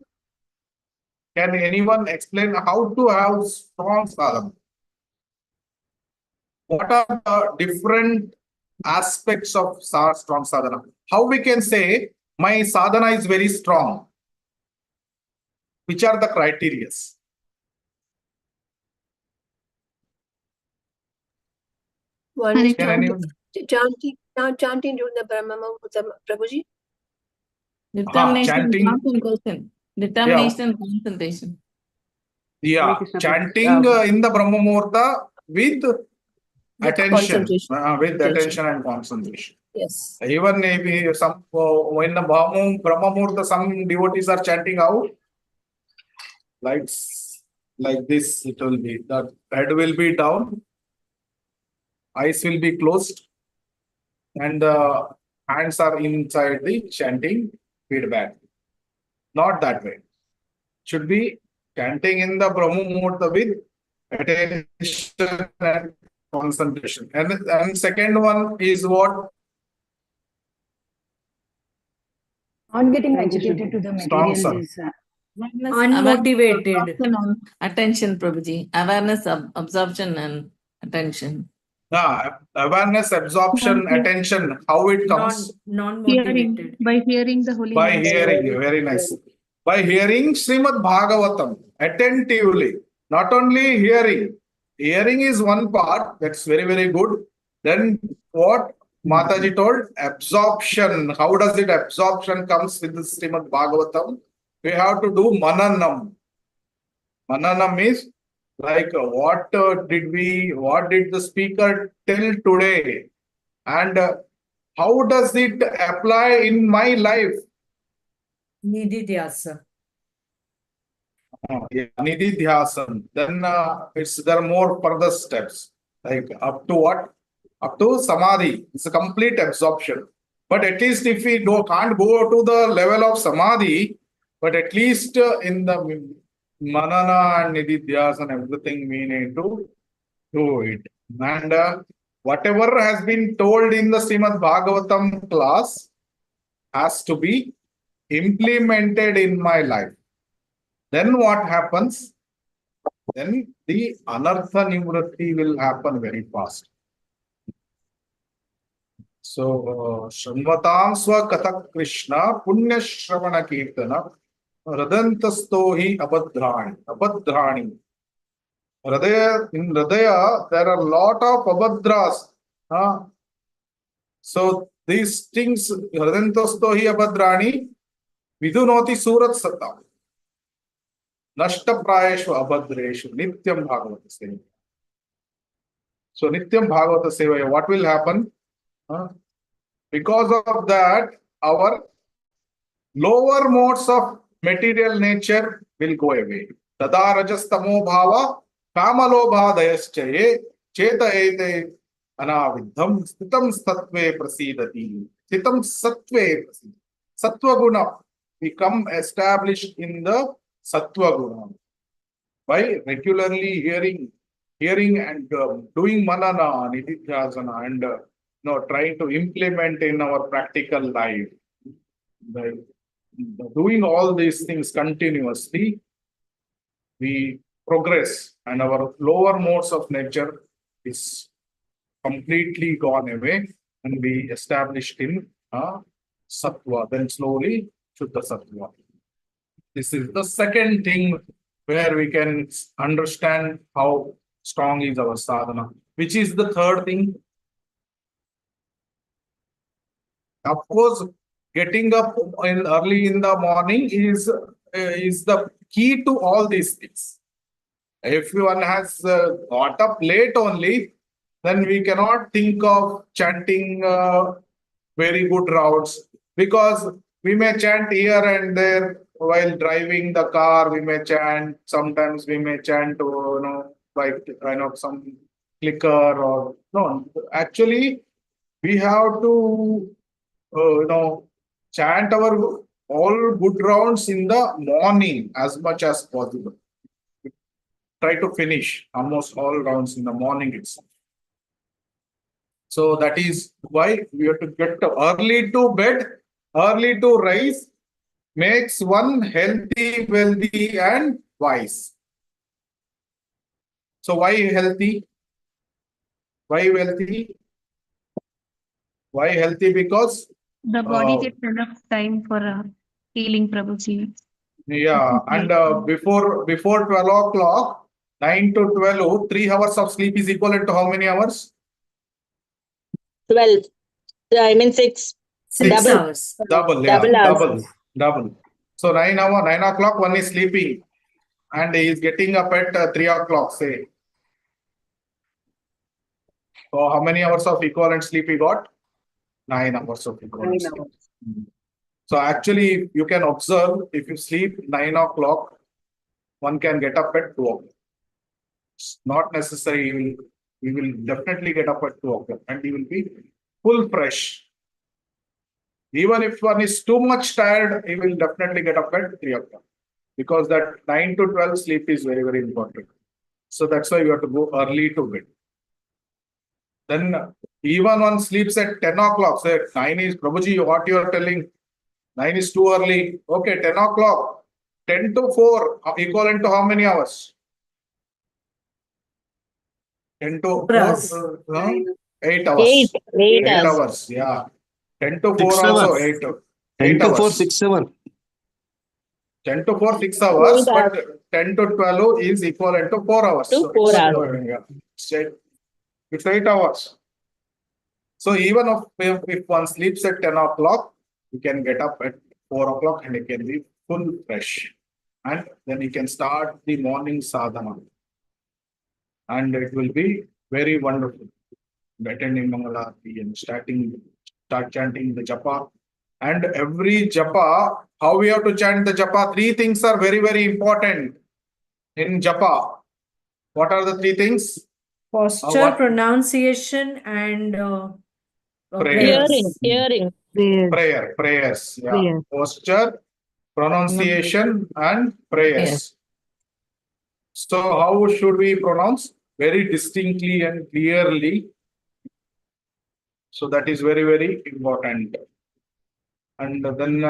Can anyone explain how to have strong sadhana? What are the different aspects of strong sadhana? How we can say my sadhana is very strong? Which are the criteria? One is Can anyone? chanting during the Brahma Muhurta, Prabhuji. Determination, chanting. concentration. Determination and concentration. Yeah, chanting in the Brahma Muhurta with attention, attention and concentration. Yes. Even maybe when the Brahma Muhurta, some devotees are chanting out like this. It will be the head will be down, eyes will be closed, and the hands are inside the chanting feedback. Not that way. Should be chanting in the Brahma Muhurta with attention and concentration. And second one is what? Not getting agitated to the Strong material sir. is Unmotivated. Attention, Prabhuji. Awareness, absorption, and attention. Awareness, absorption, attention. How it comes? Non-motivated. By hearing the holy By names. hearing. Very nice. By hearing Shrimad Bhagavatam attentively. Not only hearing. Hearing is one part. That's very, very good. Then what Mataji told? Absorption. How does it absorption comes with the Shrimad Bhagavatam? We have to do mananam. Mananam is like what did the speaker tell today? And how does it apply in my life? Nididhyasa. Nididhyasam. Then there are more further steps. Like up to what? Up to samadhi. It's a complete absorption. But at least if we can't go to the level of samadhi, but at least in the manana and nididhyas and everything we need to do it. And whatever has been told in the Srimad Bhagavatam class has to be implemented in my life. Then what happens? Then the anartha nivritti will happen very fast. So, Shramvatam Swa Kathak Krishna Punya Shravana Kirtana Radantastohi Abhadrani. In Hridaya, there are a lot of abhadras. So, these things, Radantastohi Abhadrani, Vidunoti Surat Satta. Nashta Prayeshu Abhadreshu Nityam Bhagavata Seva. So Nityam Bhagavata Seva, what will happen? Because of that, our lower modes of material nature will go away. Tada Rajastamo Bhava Kamalobha Dayaschaye Cheta Ete Anavidham Stitam Sattve Prasidati. Stitam Sattve Prasidati. Sattva Guna become established in the Sattva Guna by regularly hearing and doing manana, nididhyasana, and trying to implement in our practical life. By doing all these things continuously, we progress, and our lower modes of nature is completely gone away, and we established in Sattva. Then slowly Shuddha Sattva. This is the second thing where we can understand how strong is our sadhana. Which is the third thing? Of course, getting up early in the morning is the key to all these things. If one has got up late only, then we cannot think of chanting very good routes, because we may chant here and there while driving the car. We may chant. Sometimes we may chant, like some clicker or no. Actually, we have to chant our all good rounds in the morning as much as possible. Try to finish almost all rounds in the morning itself. So that is why we have to get early to bed, early to rise, makes one healthy, wealthy, and wise. So why healthy? Why wealthy? Why healthy? Because the body gets enough time for healing, Prabhuji. Yeah, and before 12 o'clock, 9 to 12, 3 hours of sleep is equivalent to how many hours? 12. I mean 6. 6 hours. Double. So 9 o'clock, one is sleeping, and he is getting up at 3 o'clock, say. So how many hours of equivalent sleep he got? 9 hours of equivalent sleep. So actually, you can observe, if you sleep 9 o'clock, one can get up at 2 o'clock. It's not necessary. We will definitely get up at 2 o'clock, and he will be full fresh. Even if one is too much tired, he will definitely get up at 3 o'clock, because that 9 to 12 sleep is very, very important. So that's why you have to go early to bed. Then even one sleeps at 10 o'clock. Say 9 is, Prabhuji, what you are telling? 9 is too early. Okay, 10 o'clock. 10 to 4 equivalent to how many hours? 10 to 4? 8 hours. 8 hours. Yeah. 10 to 4 6 also hours. 8. 10 to 4, hours. 6, 7. 10 to 4, 6 hours, but 10 to 12 is equivalent to 4 hours. To 4 hours. It's 8 hours. So even if one sleeps at 10 o'clock, you can get up at 4 o'clock and it can be full fresh. And then you can start the morning sadhana. And it will be very wonderful. Attending Mangalarti and start chanting the japa. And every japa, how we have to chant the japa? 3 things are very, very important in japa. What are the 3 things? Posture, pronunciation, and prayers. Hearing. Prayers. Yeah. Prayer. Posture, pronunciation, and prayers. So how should we pronounce? Very distinctly and clearly. So that is very, very important. And then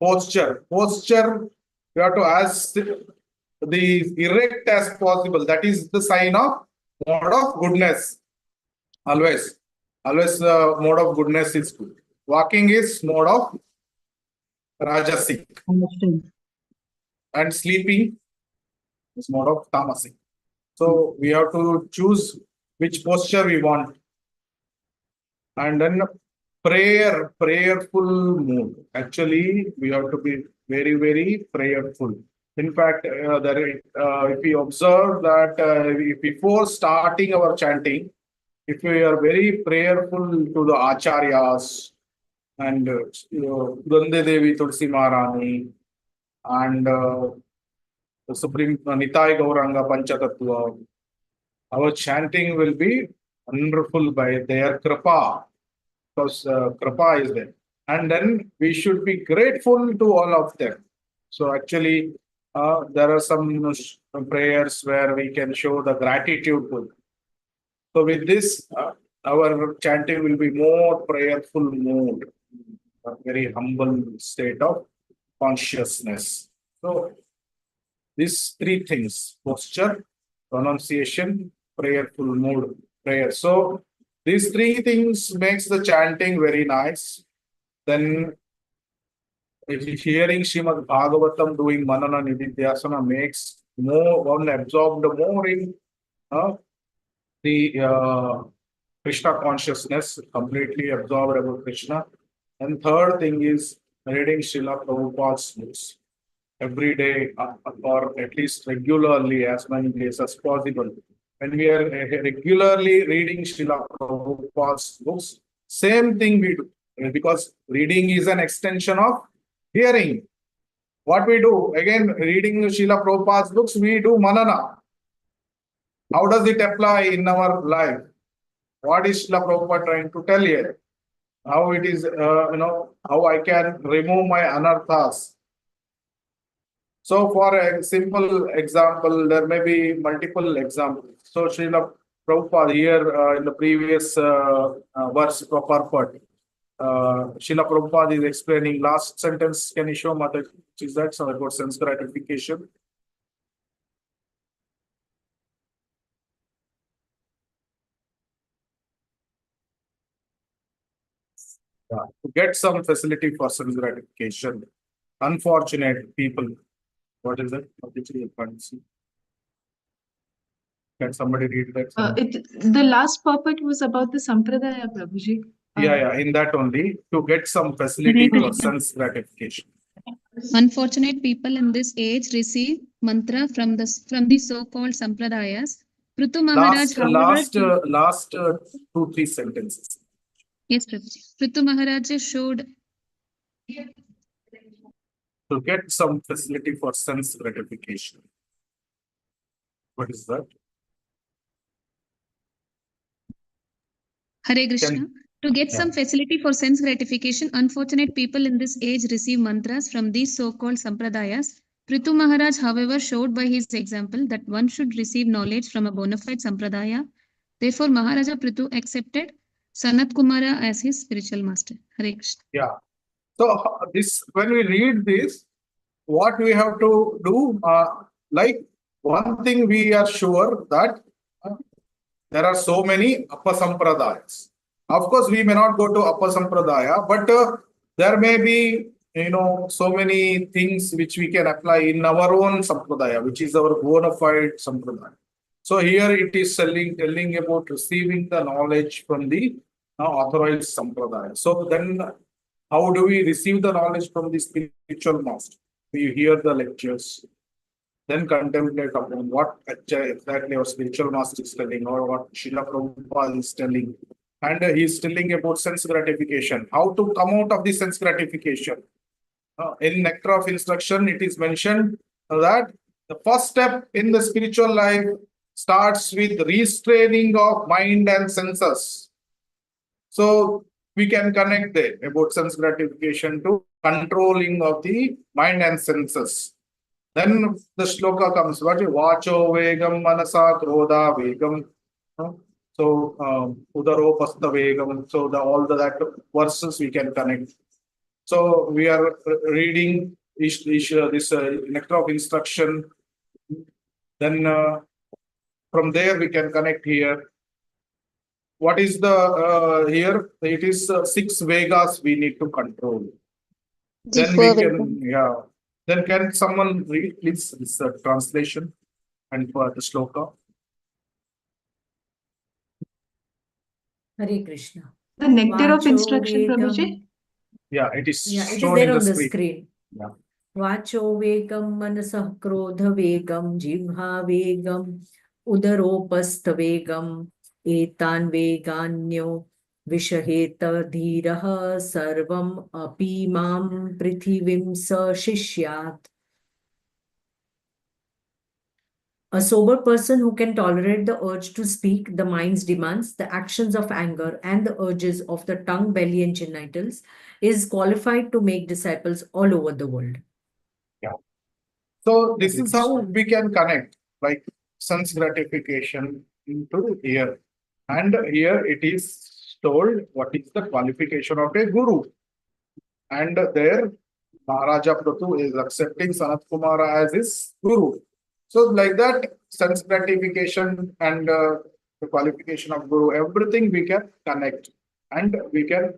posture. Posture, you have to as the erect as possible. That is the sign of mode of goodness. Always mode of goodness is good. Walking is mode of rajasic. And sleeping is mode of tamasic. So we have to choose which posture we want. And then prayerful mood. Actually, we have to be very, very prayerful. In fact, if we observe that before starting our chanting, if we are very prayerful to the acharyas and Gande Devi Tulsi Maharani and the Supreme Nitai Gauranga Panchatattva, our chanting will be wonderful by their kripa, because kripa is there. And then we should be grateful to all of them. So actually, there are some prayers where we can show the gratitude to. So with this, our chanting will be more prayerful mood, a very humble state of consciousness. So these three things: posture, pronunciation, prayerful mood, prayer. So these three things makes the chanting very nice. Then hearing Shrimad Bhagavatam doing Manana Nididhyasana makes more one absorbed more in the Krishna consciousness, completely absorbed about Krishna. And third thing is reading Srila Prabhupada's books every day, or at least regularly, as many days as possible. When we are regularly reading Srila Prabhupada's books, same thing we do, because reading is an extension of hearing. What we do, again, reading Srila Prabhupada's books, we do manana. How does it apply in our life? What is Srila Prabhupada trying to tell here? How it is, how I can remove my anarthas. So for a simple example, there may be multiple examples. So Srila Prabhupada here in the previous verse purport, Srila Prabhupada is explaining last sentence. Can you show Mata? Is that so about sense gratification? To get some facility for sense gratification, unfortunate people. What is it? Can somebody read that? The last purport was about the Sampradaya, Prabhuji. Yeah, in that only, to get some facility for sense gratification. Unfortunate people in this age receive mantra from the so-called Sampradayas. Prithu Maharaj, Last 2-3 sentences. Yes, Prabhuji. Prithu Maharaj showed to get some facility for sense gratification. What is that? Hare Krishna. To get some facility for sense gratification, unfortunate people in this age receive mantras from these so-called Sampradayas. Prithu Maharaj, however, showed by his example that one should receive knowledge from a bona fide Sampradaya. Therefore, Maharaja Prithu accepted Sanat Kumara as his spiritual master. Hare Krishna. Yeah. So this, when we read this, what we have to do, like one thing we are sure that there are so many Appasampradayas. Of course, we may not go to Appasampradaya, but there may be, so many things which we can apply in our own Sampradaya, which is our bona fide Sampradaya. So here it is telling about receiving the knowledge from the authorized Sampradaya. So then how do we receive the knowledge from the spiritual master? We hear the lectures, then contemplate upon what exactly our spiritual master is telling, or what Srila Prabhupada is telling. And he is telling about sense gratification. How to come out of the sense gratification? In Nectar of Instruction, it is mentioned that the first step in the spiritual life starts with restraining of mind and senses. So we can connect there about sense gratification to controlling of the mind and senses. Then the shloka comes, what is Vacho Vegam Manasa Krodha Vegam. So Udaro Pasta Vegam. So all that verses we can connect. So we are reading this Nectar of Instruction. Then from there we can connect here. What is the here? It is 6 Vegas we need to control. Then we can, Then can someone read, please, this translation and for the shloka? Hare Krishna. The Nectar of Instruction, Prabhuji? Yeah, it is shown there on the screen. Yeah. Vacho Vegam Manasah Krodha Vegam Jibha Vegam Udaropastha Vegam Etan Veganyo Vishaheta Dhiraha Sarvam Api Mam Prithivim Sa Shishyat. A sober person who can tolerate the urge to speak, the mind's demands, the actions of anger, and the urges of the tongue, belly, and genitals is qualified to make disciples all over the world. Yeah. So this is how we can connect, like sense gratification into here. And here it is told what is the qualification of a guru. And there Maharaja Prathu is accepting Sanat Kumara as his guru. So like that, sense gratification and the qualification of guru, everything we can connect and we can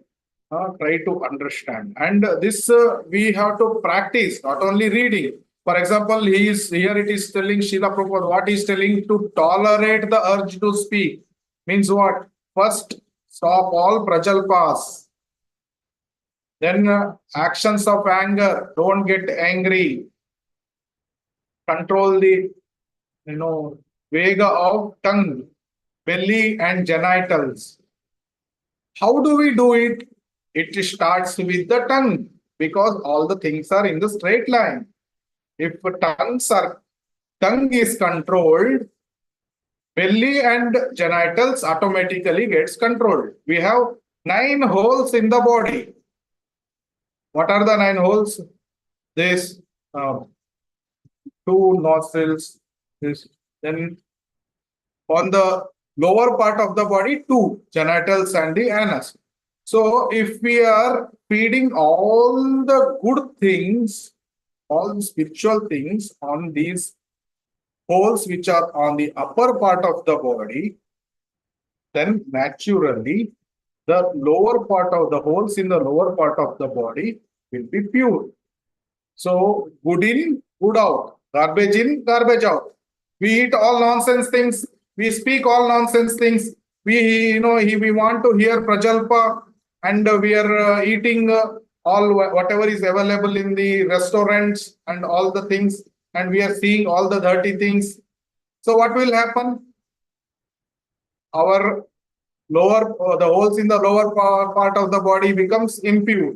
try to understand. And this we have to practice, not only reading. For example, here it is telling Srila Prabhupada, what he is telling to tolerate the urge to speak. Means what? First, stop all prajalpas. Then actions of anger, don't get angry. Control the, vega of tongue, belly and genitals. How do we do it? It starts with the tongue, because all the things are in the straight line. If tongue is controlled, belly and genitals automatically gets controlled. We have 9 holes in the body. What are the 9 holes? This 2 nostrils. This, then on the lower part of the body, 2 genitals and the anus. So if we are feeding all the good things, all the spiritual things on these holes which are on the upper part of the body, then naturally the lower part of the holes in the lower part of the body will be pure. So good in, good out, garbage in, garbage out. We eat all nonsense things, we speak all nonsense things. We want to hear prajalpa, and we are eating all whatever is available in the restaurants and all the things, and we are seeing all the dirty things. So what will happen? Our the holes in the lower part of the body becomes impure.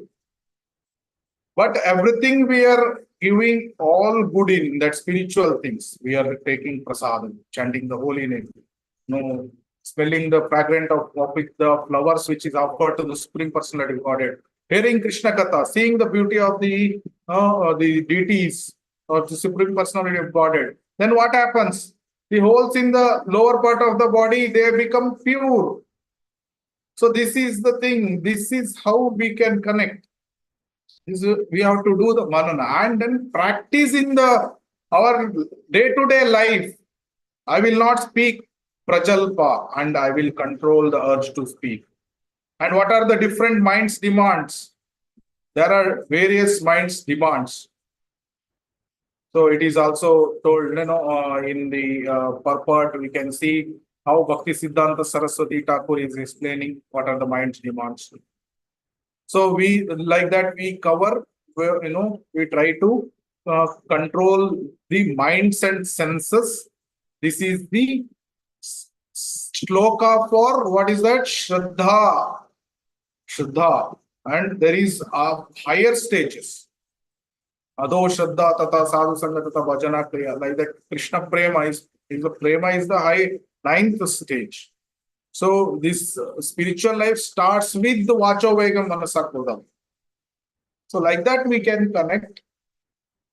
But everything we are giving all good in that spiritual things. We are taking prasadam, chanting the holy name, smelling the fragrant of the flowers which is offered to the Supreme Personality of Godhead, hearing Krishna Katha, seeing the beauty of the deities or the Supreme Personality of Godhead. Then what happens? The holes in the lower part of the body, they become pure. So this is the thing. This is how we can connect. We have to do the manana and then practice in our day-to-day life. I will not speak prajalpa and I will control the urge to speak. And what are the different minds' demands? There are various minds' demands. So it is also told, in the purport, we can see how Bhakti Siddhanta Saraswati Thakur is explaining what are the mind's demands. So we cover, we try to control the minds and senses. This is the shloka for what is that? Shraddha. Shraddha. And there is higher stages. Ado Shraddha Tata Sadhu Sangha Tata Bhajana Kriya. Like that Krishna Prema is the 9th stage. So this spiritual life starts with the Vacho Vegam Manasakrodam. So like that we can connect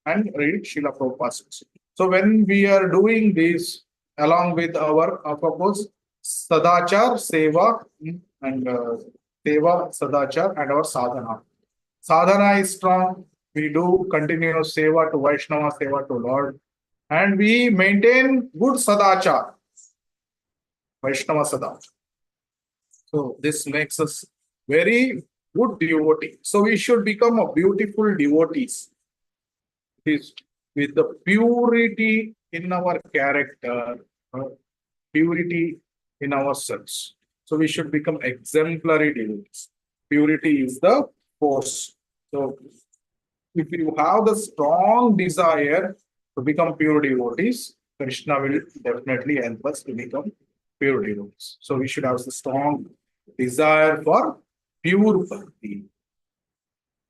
and read Srila Prabhupada's. So when we are doing this along with our purpose, Sadachar, Seva, and Seva, Sadachar, and our Sadhana. Sadhana is strong. We do continuous Seva to Vaishnava, Seva to Lord. And we maintain good Sadachar. Vaishnava Sadachar. So this makes us very good devotee. So we should become a beautiful devotees. With the purity in our character, purity in ourselves. So we should become exemplary devotees. Purity is the force. So if you have the strong desire to become pure devotees, Krishna will definitely help us to become pure devotees. So we should have the strong desire for pure bhakti.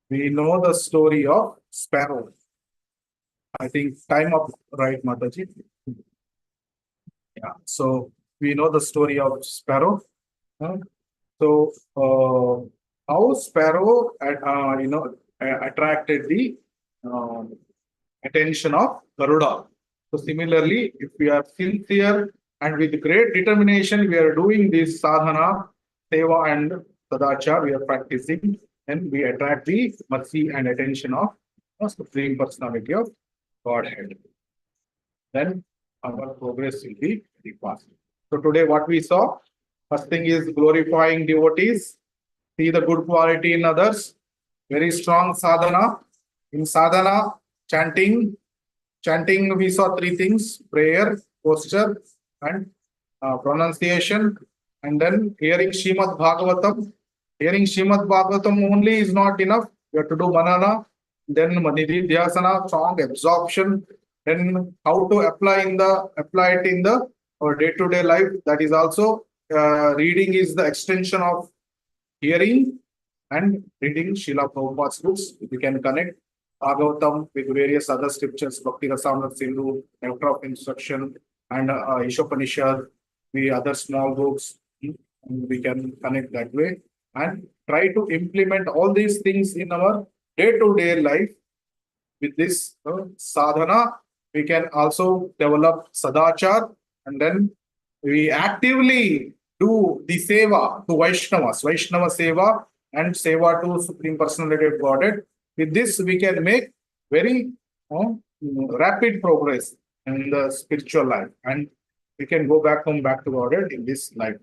We know the story of sparrow. I think time up, right, Mataji? Yeah. So we know the story of sparrow. So how sparrow, attracted the attention of Garuda. So similarly, if we are sincere and with great determination, we are doing this sadhana, seva and sadachar, we are practicing, and we attract the mercy and attention of the Supreme Personality of Godhead. Then our progress will be very fast. So today what we saw, first thing is glorifying devotees, see the good quality in others, very strong sadhana. In sadhana, chanting we saw three things: prayer, posture, and pronunciation. And then hearing Shrimad Bhagavatam. Hearing Shrimad Bhagavatam only is not enough. You have to do manana, then nididhyasana, strong absorption, then how to apply it in the our day-to-day life. That is also reading is the extension of hearing, and reading Srila Prabhupada's books. We can connect Bhagavatam with various other scriptures, Bhakti Rasamrita Sindhu, Nectar of Instruction, and Ishopanishad, the other small books. We can connect that way and try to implement all these things in our day-to-day life. With this sadhana, we can also develop sadachar, and then we actively do the seva to Vaishnavas, Vaishnava seva and seva to Supreme Personality of Godhead. With this, we can make very rapid progress in the spiritual life, and we can go back to Godhead in this life.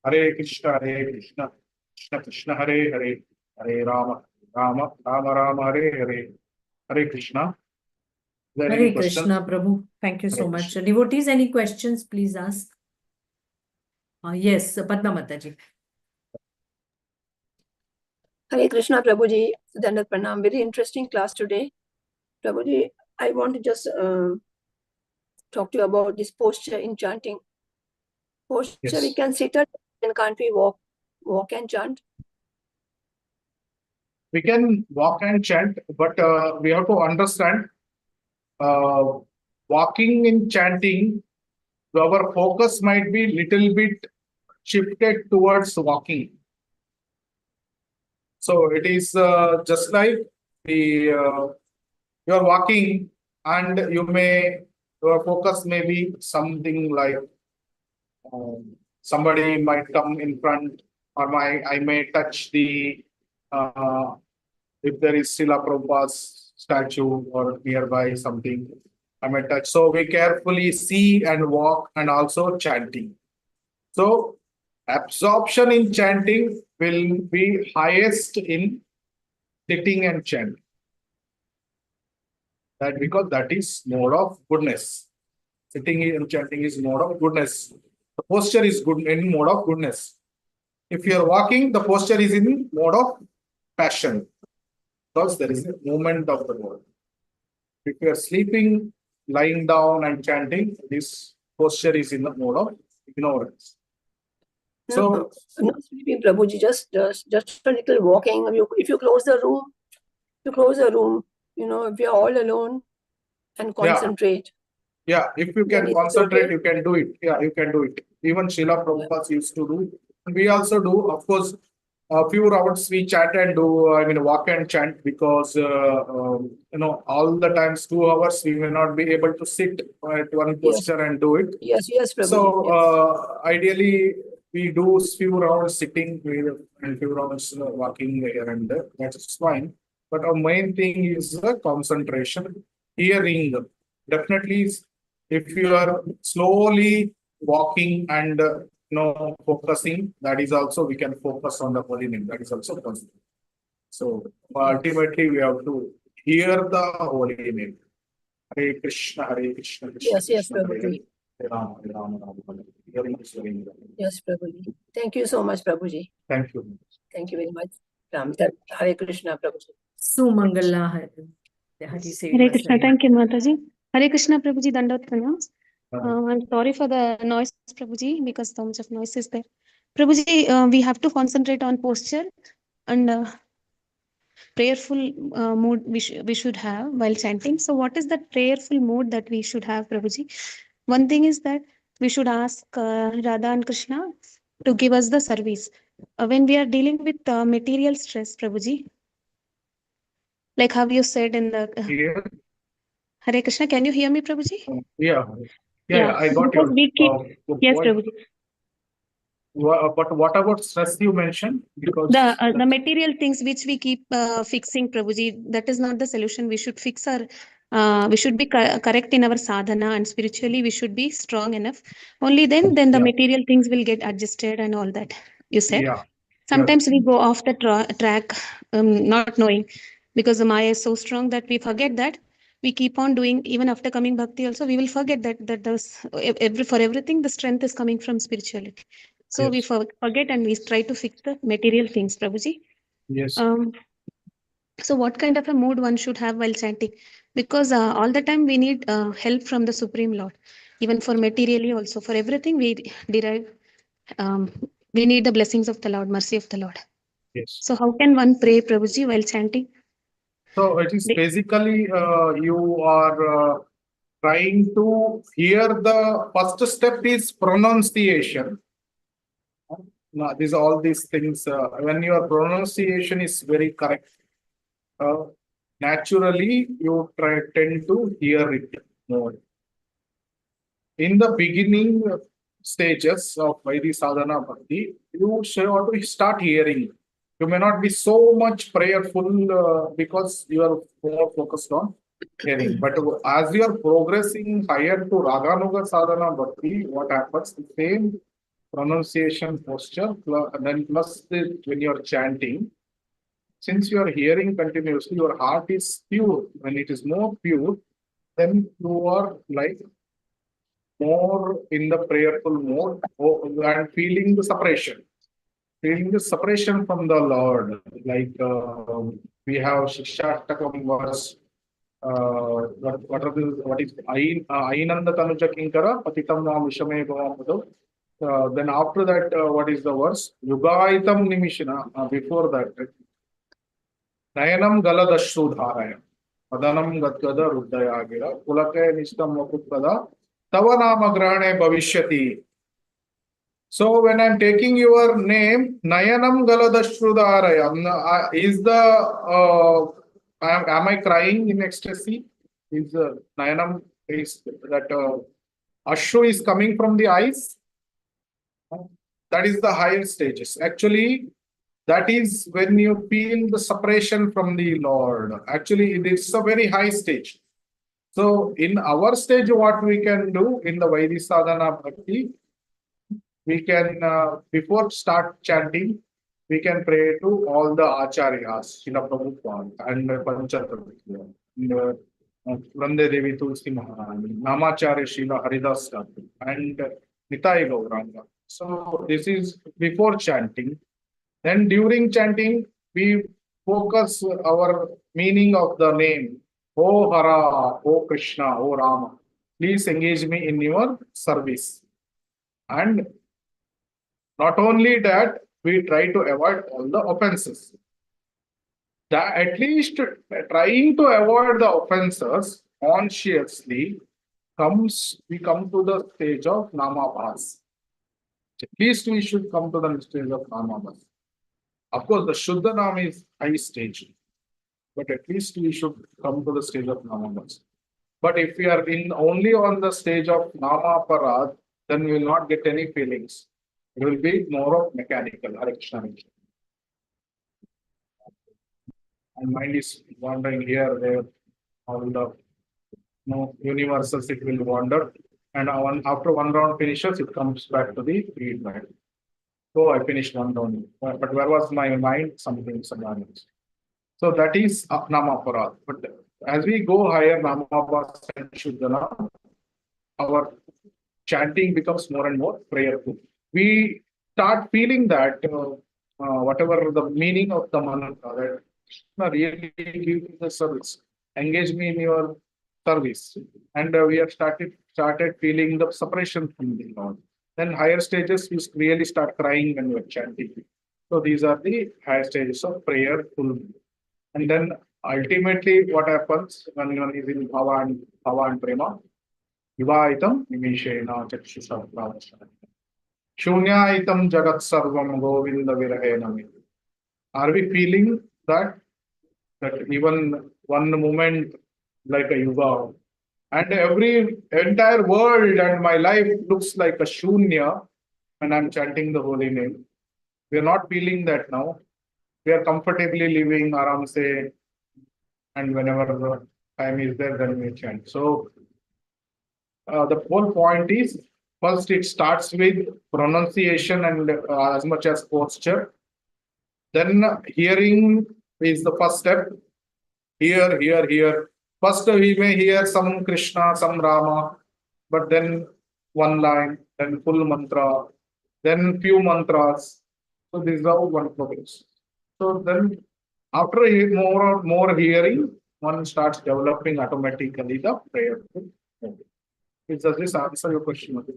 Hare Krishna, Krishna Krishna, Hare Hare, Hare Rama, Rama Rama, Hare Hare. Hare Krishna. Hare Krishna, Prabhu. Thank you so much. Devotees, any questions, please ask. Yes, Padma Mataji. Hare Krishna, Prabhuji. Dandat Pranam. Very interesting class today. Prabhuji, I want to just talk to you about this posture in chanting. Posture, yes. We can sit at, and can't we walk and chant? We can walk and chant, but we have to understand walking and chanting, our focus might be little bit shifted towards walking. So it is just like you are walking, and your focus may be something like somebody might come in front, or I may touch the if there is Srila Prabhupada's statue or nearby something, I may touch. So we carefully see and walk, and also chanting. So absorption in chanting will be highest in sitting and chanting. That because that is mode of goodness. Sitting and chanting is mode of goodness. The posture is good in mode of goodness. If you are walking, the posture is in mode of passion, because there is a movement of the world. If you are sleeping, lying down and chanting, this posture is in the mode of ignorance. So, not sleeping, Prabhuji, just a little walking. If you close the room, if you're all alone and concentrate. Yeah, if you can concentrate, okay, you can do it. Yeah, you can do it. Even Srila Prabhupada used to do. We also do, of course. A few rounds we chat and do, walk and chant, because, all the times 2 hours, we may not be able to sit at one posture and do it. Yes, Prabhuji. So, ideally, we do few rounds sitting and few rounds walking here and there. That's fine. But our main thing is the concentration, hearing. Definitely, if you are slowly walking and focusing, that is also, we can focus on the holy name. That is also possible. So ultimately, we have to hear the holy name. Hare Krishna, Hare Krishna, Krishna Yes, Krishna, Prabhuji. Hare Rama, Hare Rama, Rama Rama. Hearing is very important. Yes, Prabhuji. Thank you so much, Prabhuji. Thank you. Thank you very much. Hare Krishna, Prabhuji. Sumangala Hare. Hare Krishna. Thank you, Mataji. Hare Krishna, Prabhuji. Dandavat Pranam. I'm sorry for the noise, Prabhuji, because so much of noise is there. Prabhuji, we have to concentrate on posture and prayerful mood we should have while chanting. So what is that prayerful mood that we should have, Prabhuji? One thing is that we should ask Radha and Krishna to give us the service. When we are dealing with material stress, Prabhuji, like how you said in the Here, Hare Krishna, can you hear me, Prabhuji? yeah, I got Because your we keep, yes, point. Prabhuji. But what about stress you mentioned? Because The material things which we keep fixing, Prabhuji, that is not the solution. We should fix our, we should be correct in our sadhana, and spiritually we should be strong enough. Only then the material things will get adjusted and all that you said. Sometimes we go off the track, not knowing, because the Maya is so strong that we forget that. We keep on doing, even after coming bhakti also, we will forget that for everything, the strength is coming from spirituality. So we forget and we try to fix the material things, Prabhuji. Yes. So what kind of a mood one should have while chanting? Because all the time we need help from the Supreme Lord. Even for materially also, for everything we derive, we need the blessings of the Lord, mercy of the Lord. Yes. So how can one pray, Prabhuji, while chanting? So it is basically you are trying to hear the first step is pronunciation. Now, all these things, when your pronunciation is very correct, naturally you tend to hear it more. In the beginning stages of Vaidhi Sadhana Bhakti, you should have to start hearing. You may not be so much prayerful because you are more focused on hearing. But as you are progressing higher to Raganuga Sadhana Bhakti, what happens? The same pronunciation posture, and then plus when you are chanting, since you are hearing continuously, your heart is pure. When it is more pure, then you are like more in the prayerful mode and feeling the separation. Feeling the separation from the Lord. Like we have Shikshashtakam verse. What is Ainanda Tanuja Kinkara Patitam Nam Vishame Bhavamado. Then after that, what is the verse? Yugaitam Nimishana. Before that, Nayanam Galadashu Dharaya. Padanam Gadgada Ruddhayagira. Pulake Nishtam Vakupada. Tavanama Grahane Bhavishyati. So when I'm taking your name, Nayanam Galadashrudharaya, is the am I crying in ecstasy? Is Nayanam is that Ashru is coming from the eyes? That is the higher stages. Actually, that is when you feel the separation from the Lord. Actually, it is a very high stage. So in our stage, what we can do in the Vaidhi Sadhana Bhakti, we can, before start chanting, we can pray to all the acharyas, Srila Prabhupada and Panchatarvya, Vrande Devi Tulsi Maharani, Namacharya Srila Haridas Thakur, and Nitai Gauranga. So this is before chanting. Then during chanting, we focus our meaning of the name. Oh Hara, Oh Krishna, Oh Rama. Please engage me in your service. And not only that, we try to avoid all the offenses. At least trying to avoid the offenses consciously we come to the stage of Namabhas. At least we should come to the stage of Namabhas. Of course, the Shuddha Nam is high stage, but at least we should come to the stage of Namabhas. But if we are only on the stage of Nama Parad, then we will not get any feelings. It will be more of mechanical. Hare Krishna. And mind is wandering here, there, all the universals it will wander. And after one round finishes, it comes back to the read mind. So I finished one round. But where was my mind? Something. So that is Nama Parad. But as we go higher, Nama Parad and Shuddhana, our chanting becomes more and more prayerful. We start feeling that whatever the meaning of the mantra, that really give me the service, engage me in your service, and we have started feeling the separation from the Lord. Then higher stages, you really start crying when you are chanting. So these are the higher stages of prayerful. And then ultimately, what happens when one is in Bhava and Prema? Vivaitam nimishena chakshusha pravasana. Shunyaitam jagat sarvam govinda virahenami. Are we feeling that even one moment like a yuga, and every entire world and my life looks like a shunya when I'm chanting the holy name? We are not feeling that now. We are comfortably living aram se, and whenever the time is there, then we chant. So the whole point is, first it starts with pronunciation and as much as posture. Then hearing is the first step. Hear. First we may hear some Krishna, some Rama, but then one line, then full mantra, then few mantras. So this is how one progress. So then after more hearing, one starts developing automatically the prayer. Does this answer your question? So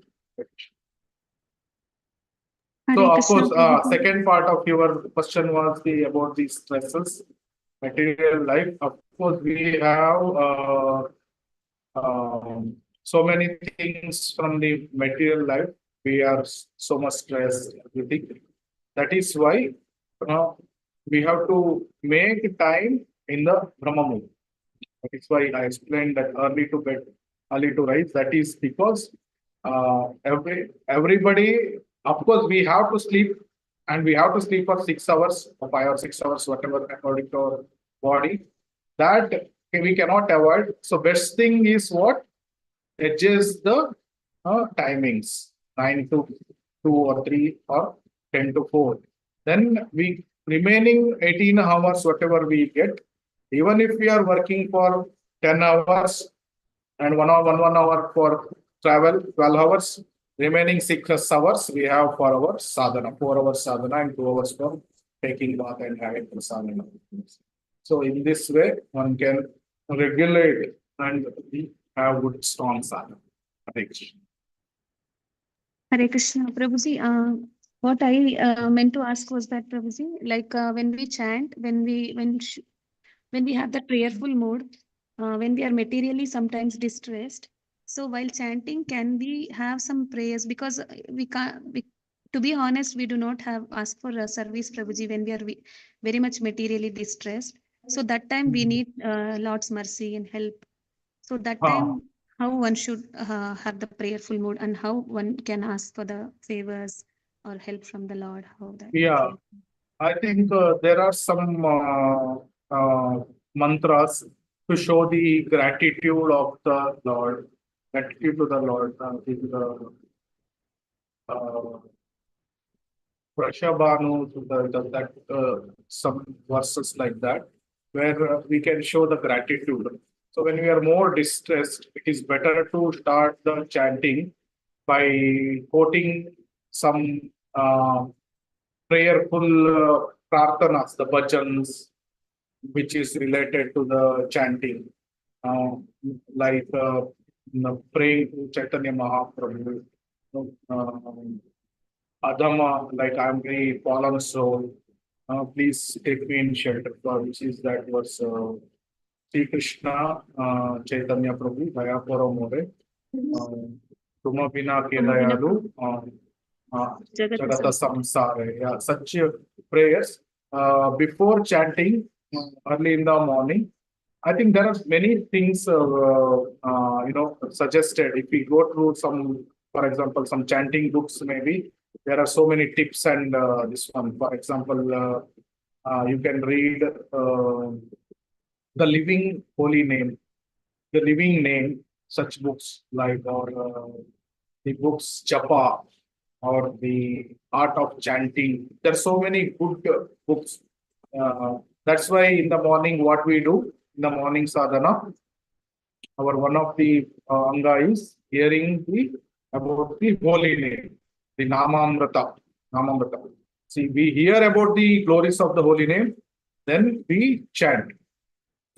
Hare of Krishna, course, Prabhuji. second part of your question was about the stresses, material life. Of course, we have so many things from the material life. We are so much stressed, everything. That is why we have to make time in the Brahma Mula. That is why I explained that early to bed, early to rise. That is because everybody, of course, we have to sleep, and we have to sleep for 6 hours or 5 or 6 hours, whatever according to our body. That we cannot avoid. So best thing is what? Adjust the timings, 9 to 2 or 3 or 10 to 4. Then we remaining 18 hours, whatever we get, even if we are working for 10 hours and 1 hour for travel, 12 hours, remaining 6 hours, we have for our sadhana, 4 hours sadhana and 2 hours for taking bath and having sadhana. So in this way, one can regulate and have good, strong sadhana. Hare Krishna. Hare Krishna, Prabhuji. What I meant to ask was that, Prabhuji, like when we chant, when we have that prayerful mode, when we are materially sometimes distressed. So while chanting, can we have some prayers? Because we can't. To be honest, we do not have asked for a service, Prabhuji, when we are very much materially distressed. So that time we need Lord's mercy and help. So that time, how one should have the prayerful mode and how one can ask for the favors or help from the Lord. How that? Yeah, I think there are some mantras to show the gratitude of the Lord, gratitude to the Lord. Prashabhanu, some verses like that, where we can show the gratitude. So when we are more distressed, it is better to start the chanting by quoting some prayerful prarthanas, the bhajans, which is related to the chanting, like praying to Chaitanya Mahaprabhu, Adama, like I'm very fallen soul, please take me in shelter, which is that was Sri Krishna, Chaitanya Prabhu, Daya Paro More, Tuma Bina Ke Dayalu, Jagata Samsara. Yeah, such prayers before chanting early in the morning. I think there are many things suggested. If we go through some, for example, some chanting books, maybe there are so many tips. And this one, for example, you can read the living holy name, the living name, such books like or the books Japa or the art of chanting. There are so many good books. That's why in the morning, what we do in the morning sadhana, our one of the anga is hearing about the holy name, the Namamrita. Namamrita. See, we hear about the glories of the holy name, then we chant.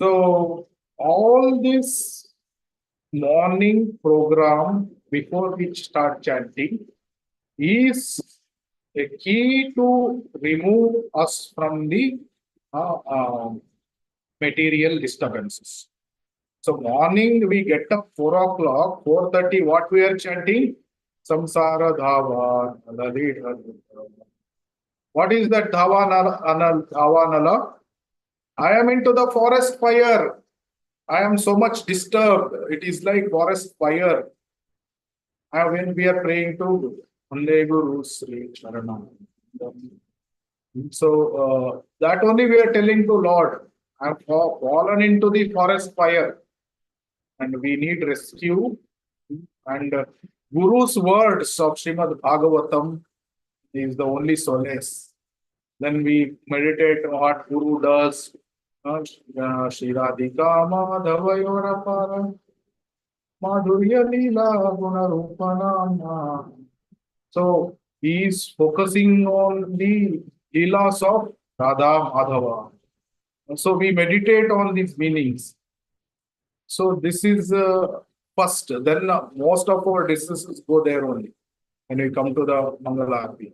So all this morning program before we start chanting is a key to remove us from the material disturbances. So morning we get up 4 o'clock, 4:30, what we are chanting? Samsara Dhava. What is that Dhavanala? I am into the forest fire. I am so much disturbed. It is like forest fire. And when we are praying to Ande Guru Sri Charanam. So that only we are telling to Lord, I have fallen into the forest fire and we need rescue. And Guru's words of Shrimad Bhagavatam is the only solace. Then we meditate what Guru does. Shri Radhika Madhavayorapara Madhurya Leela Gunarupana. So he is focusing on the Leelas of Radha Madhava. So we meditate on these meanings. So this is first. Then most of our discussions go there only when we come to the Mangalarati.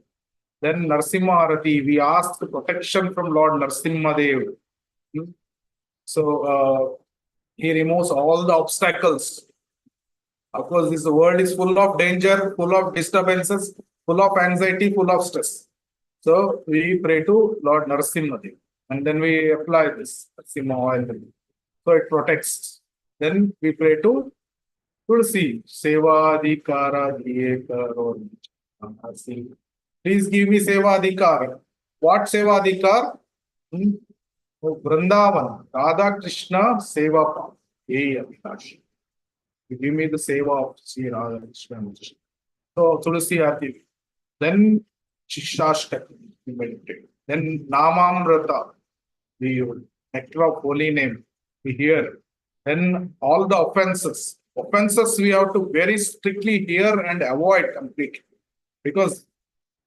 Then Narsimha Arati, we ask protection from Lord Narsimha Dev. So he removes all the obstacles. Of course, this world is full of danger, full of disturbances, full of anxiety, full of stress. So we pray to Lord Narsimha Dev. And then we apply this Narsimha oil. So it protects. Then we pray to Tulsi. Seva Adhikara Diye Karo. Please give me Seva Adhikar. What Seva Adhikar? Vrindavan, Radha Krishna Seva. Give me the Seva of Sri Radha Krishna. So Tulsi Arti. Then Shishashtaka, we meditate. Then Namamrata, the nectar of holy name, we hear. Then all the offenses. Offenses we have to very strictly hear and avoid completely. Because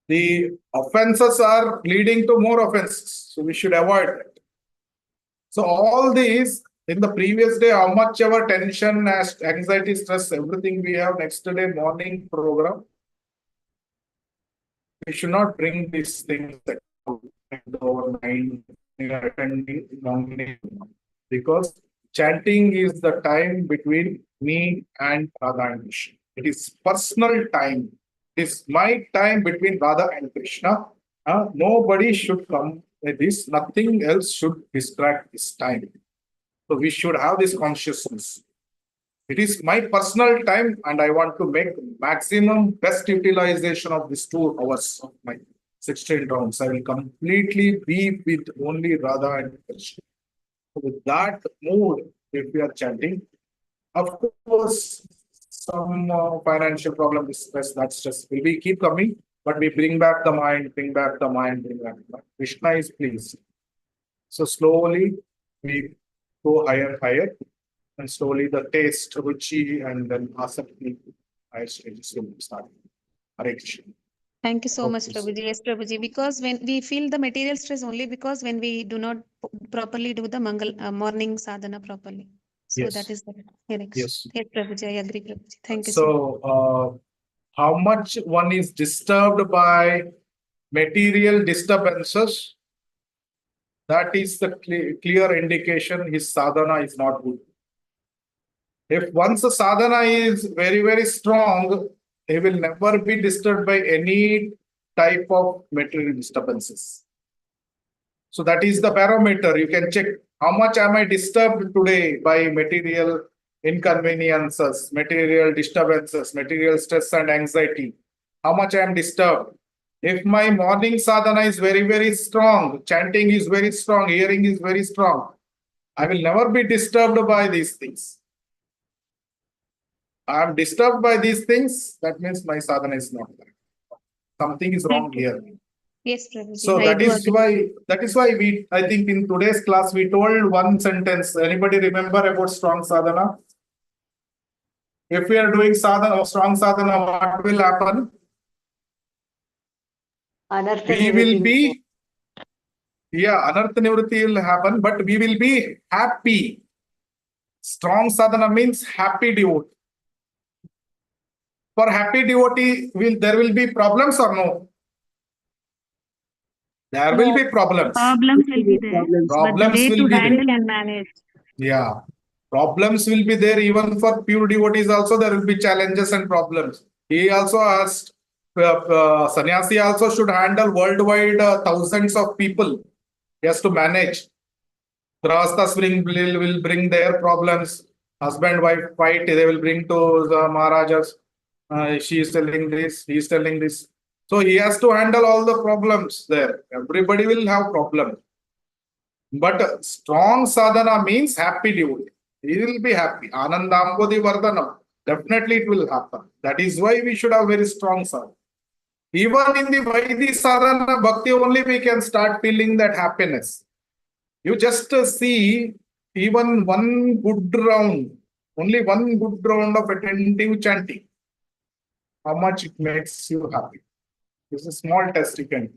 the offenses are leading to more offenses. So we should avoid it. So all these, in the previous day, how much our tension, anxiety, stress, everything we have next day morning program, we should not bring these things over mind, attending long, because chanting is the time between me and Radha and Krishna. It is personal time. It is my time between Radha and Krishna. Nobody should come with this. Nothing else should distract this time. So we should have this consciousness. It is my personal time and I want to make maximum best utilization of these 2 hours of my 16 rounds. I will completely be with only Radha and Krishna. So with that mood, if we are chanting, of course, some financial problem, stress, that stress will be keep coming, but we bring back the mind, bring back the mind, bring back the mind. Krishna is pleased. So slowly we go higher, and slowly the taste, ruchi, and then asakti, higher stages will start. Hare Krishna. Thank you so much, Prabhuji. Yes, Prabhuji. Because when we feel the material stress only because when we do not properly do the morning sadhana properly. So Yes. that is the direction. Yes. Yes, Prabhuji. I agree, Prabhuji. Thank you So, how much one is disturbed by material disturbances, that is the clear indication his sadhana is not good. If once the sadhana is very, very strong, he will never be disturbed by any type of material disturbances. So that is the barometer. You can check how much am I disturbed today by material inconveniences, material disturbances, material stress and anxiety. How much I am disturbed. If my morning sadhana is very, very strong, chanting is very strong, hearing is very strong, I will never be disturbed by these things. I am disturbed by these things, that means my sadhana is not correct. Something is wrong here. Yes, Prabhuji. So that is why we, I think in today's class, we told one sentence. Anybody remember about strong sadhana? If we are doing sadhana, strong sadhana, what will happen? We will be, anartha nivritti will happen, but we will be happy. Strong sadhana means happy devotee. For happy devotee, there will be problems or no? There will be problems. Problems will be there. Problems but the way will to be handle there. and manage. Yeah. Problems will be there even for pure devotees also. There will be challenges and problems. He also asked, sannyasi also should handle worldwide thousands of people. He has to manage. Grahasthas will bring their problems. Husband, wife fight, they will bring to the Maharajas. She is telling this, he is telling this. So he has to handle all the problems there. Everybody will have problems. But strong sadhana means happy devotee. He will be happy. Anandambodhi vardhanam. Definitely it will happen. That is why we should have very strong sadhana. Even in the Vaidhi sadhana bhakti only we can start feeling that happiness. You just see even one good round, only one good round of attentive chanting. How much it makes you happy. It's a small test you can do.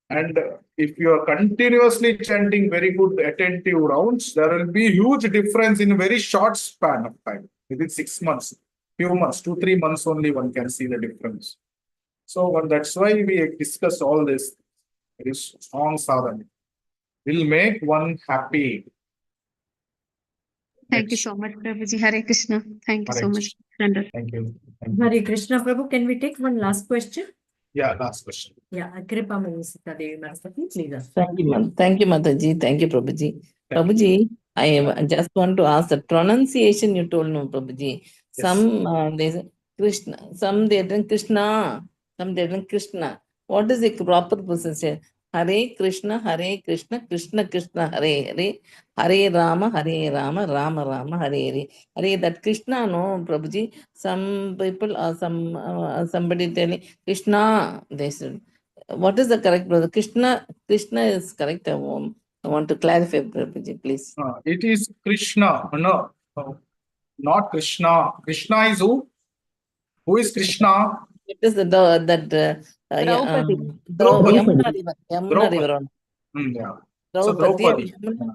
And if you are continuously chanting very good attentive rounds, there will be huge difference in a very short span of time. Within 6 months, few months, 2-3 months only one can see the difference. So that's why we discuss all this. Very strong sadhana will make one happy. Thank you so much, Prabhuji. Hare Krishna. Thank you Hare so much. Thank you. Thank you. Hare Krishna, Prabhu. Can we take one last question? Yeah, last question. Yeah, Kripa Sita Devi Saraswati, please. Thank you, ma'am. Thank you, Mataji. Thank you, Prabhuji. Prabhuji, I just want to ask the pronunciation you told me, Prabhuji. Yes. Some they say Krishna, some they written Krishna, some they written Krishna. What is the proper pronunciation? Hare Krishna, Krishna Krishna, Hare, Hare Rama, Rama Rama, Hare Hare. Hare, that Krishna, no, Prabhuji. Some people or somebody telling Krishna, they said. What is the correct, brother? Krishna is correct. I want to clarify, Prabhuji, please. It is Krishna. No, not Krishna. Krishna is who? Who is Krishna? It is that Draupadi. Yamuna river. Yeah. So Draupadi. Draupadi.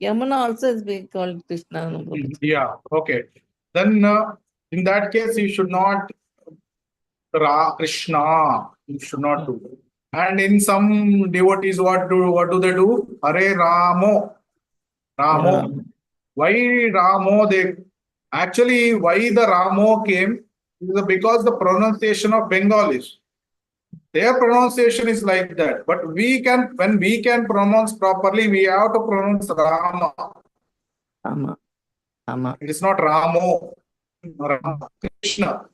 Yamuna also is being called Krishna. No, Prabhuji. Yeah. Okay. Then in that case, you should not Krishna. You should not do. And in some devotees, what do they do? Hare Ramo. Ramo. Why Ramo? Actually, why the Ramo came is because the pronunciation of Bengalis. Their pronunciation is like that. But when we can pronounce properly, we have to pronounce Rama. Rama. It is not Ramo. Krishna.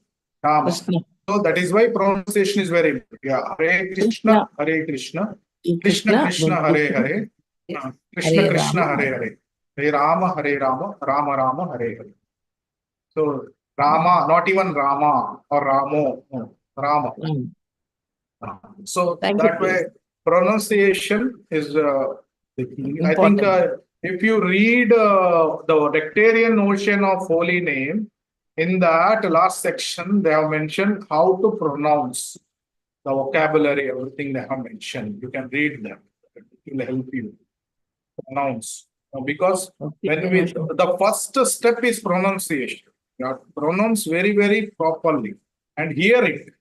Rama. So that is why pronunciation is very important. Yeah. Hare Krishna, Hare Krishna. Krishna Krishna, Hare Hare. Krishna Krishna, Hare Hare. Hare Rama, Rama Rama, Hare Hare. So Rama, not even Rama or Ramo, no, Rama. So that way pronunciation is I think if you read the Nectarian Ocean of Holy Name, in that last section they have mentioned how to pronounce the vocabulary, everything they have mentioned. You can read them. It will help you pronounce. Because when the first step is pronunciation. You have to pronounce very, very properly and hear it.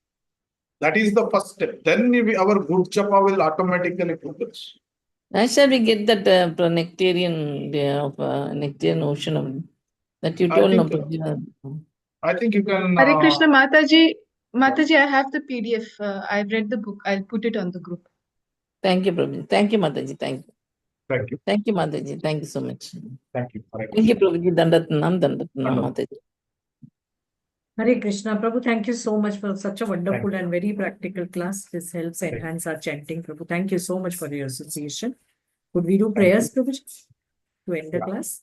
That is the first step. Then our good japa will automatically progress. Why shall we get that nectarian ocean of that you told? I think you can. Hare Krishna, Mataji, I have the PDF. I've read the book. I'll put it on the group. Thank you, Prabhuji. Thank you, Mataji. Thank you. Thank you. Thank you, Mataji. Thank you so much. Thank you. Thank you, Prabhuji. Dandatnam, Mataji. Hare Krishna, Prabhu, thank you so much for such a wonderful and very practical class. This helps enhance our chanting, Prabhu. Thank you so much for your association. Could we do prayers, Prabhu, to end the class?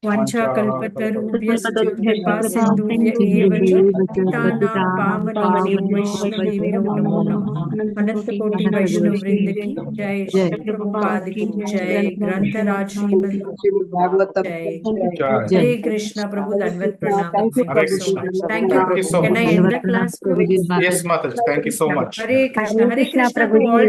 Vancha kalpatarubhyascha kripa sindhubhya eva cha patitanam pavanebhyo vaishnavebhyo namo namah. Anantapoti Vaishnav Vrinda ki jai, Shri Prabhupada ki jai, Grantharaj Shrimad Bhagavatam. jai. Hare Krishna, Prabhu, Dandavat Pranam. Thank you so much. Thank you, Prabhu. Can I end the class, Prabhu? Yes, Mataji. Thank you so much. Hare Krishna, Prabhu, all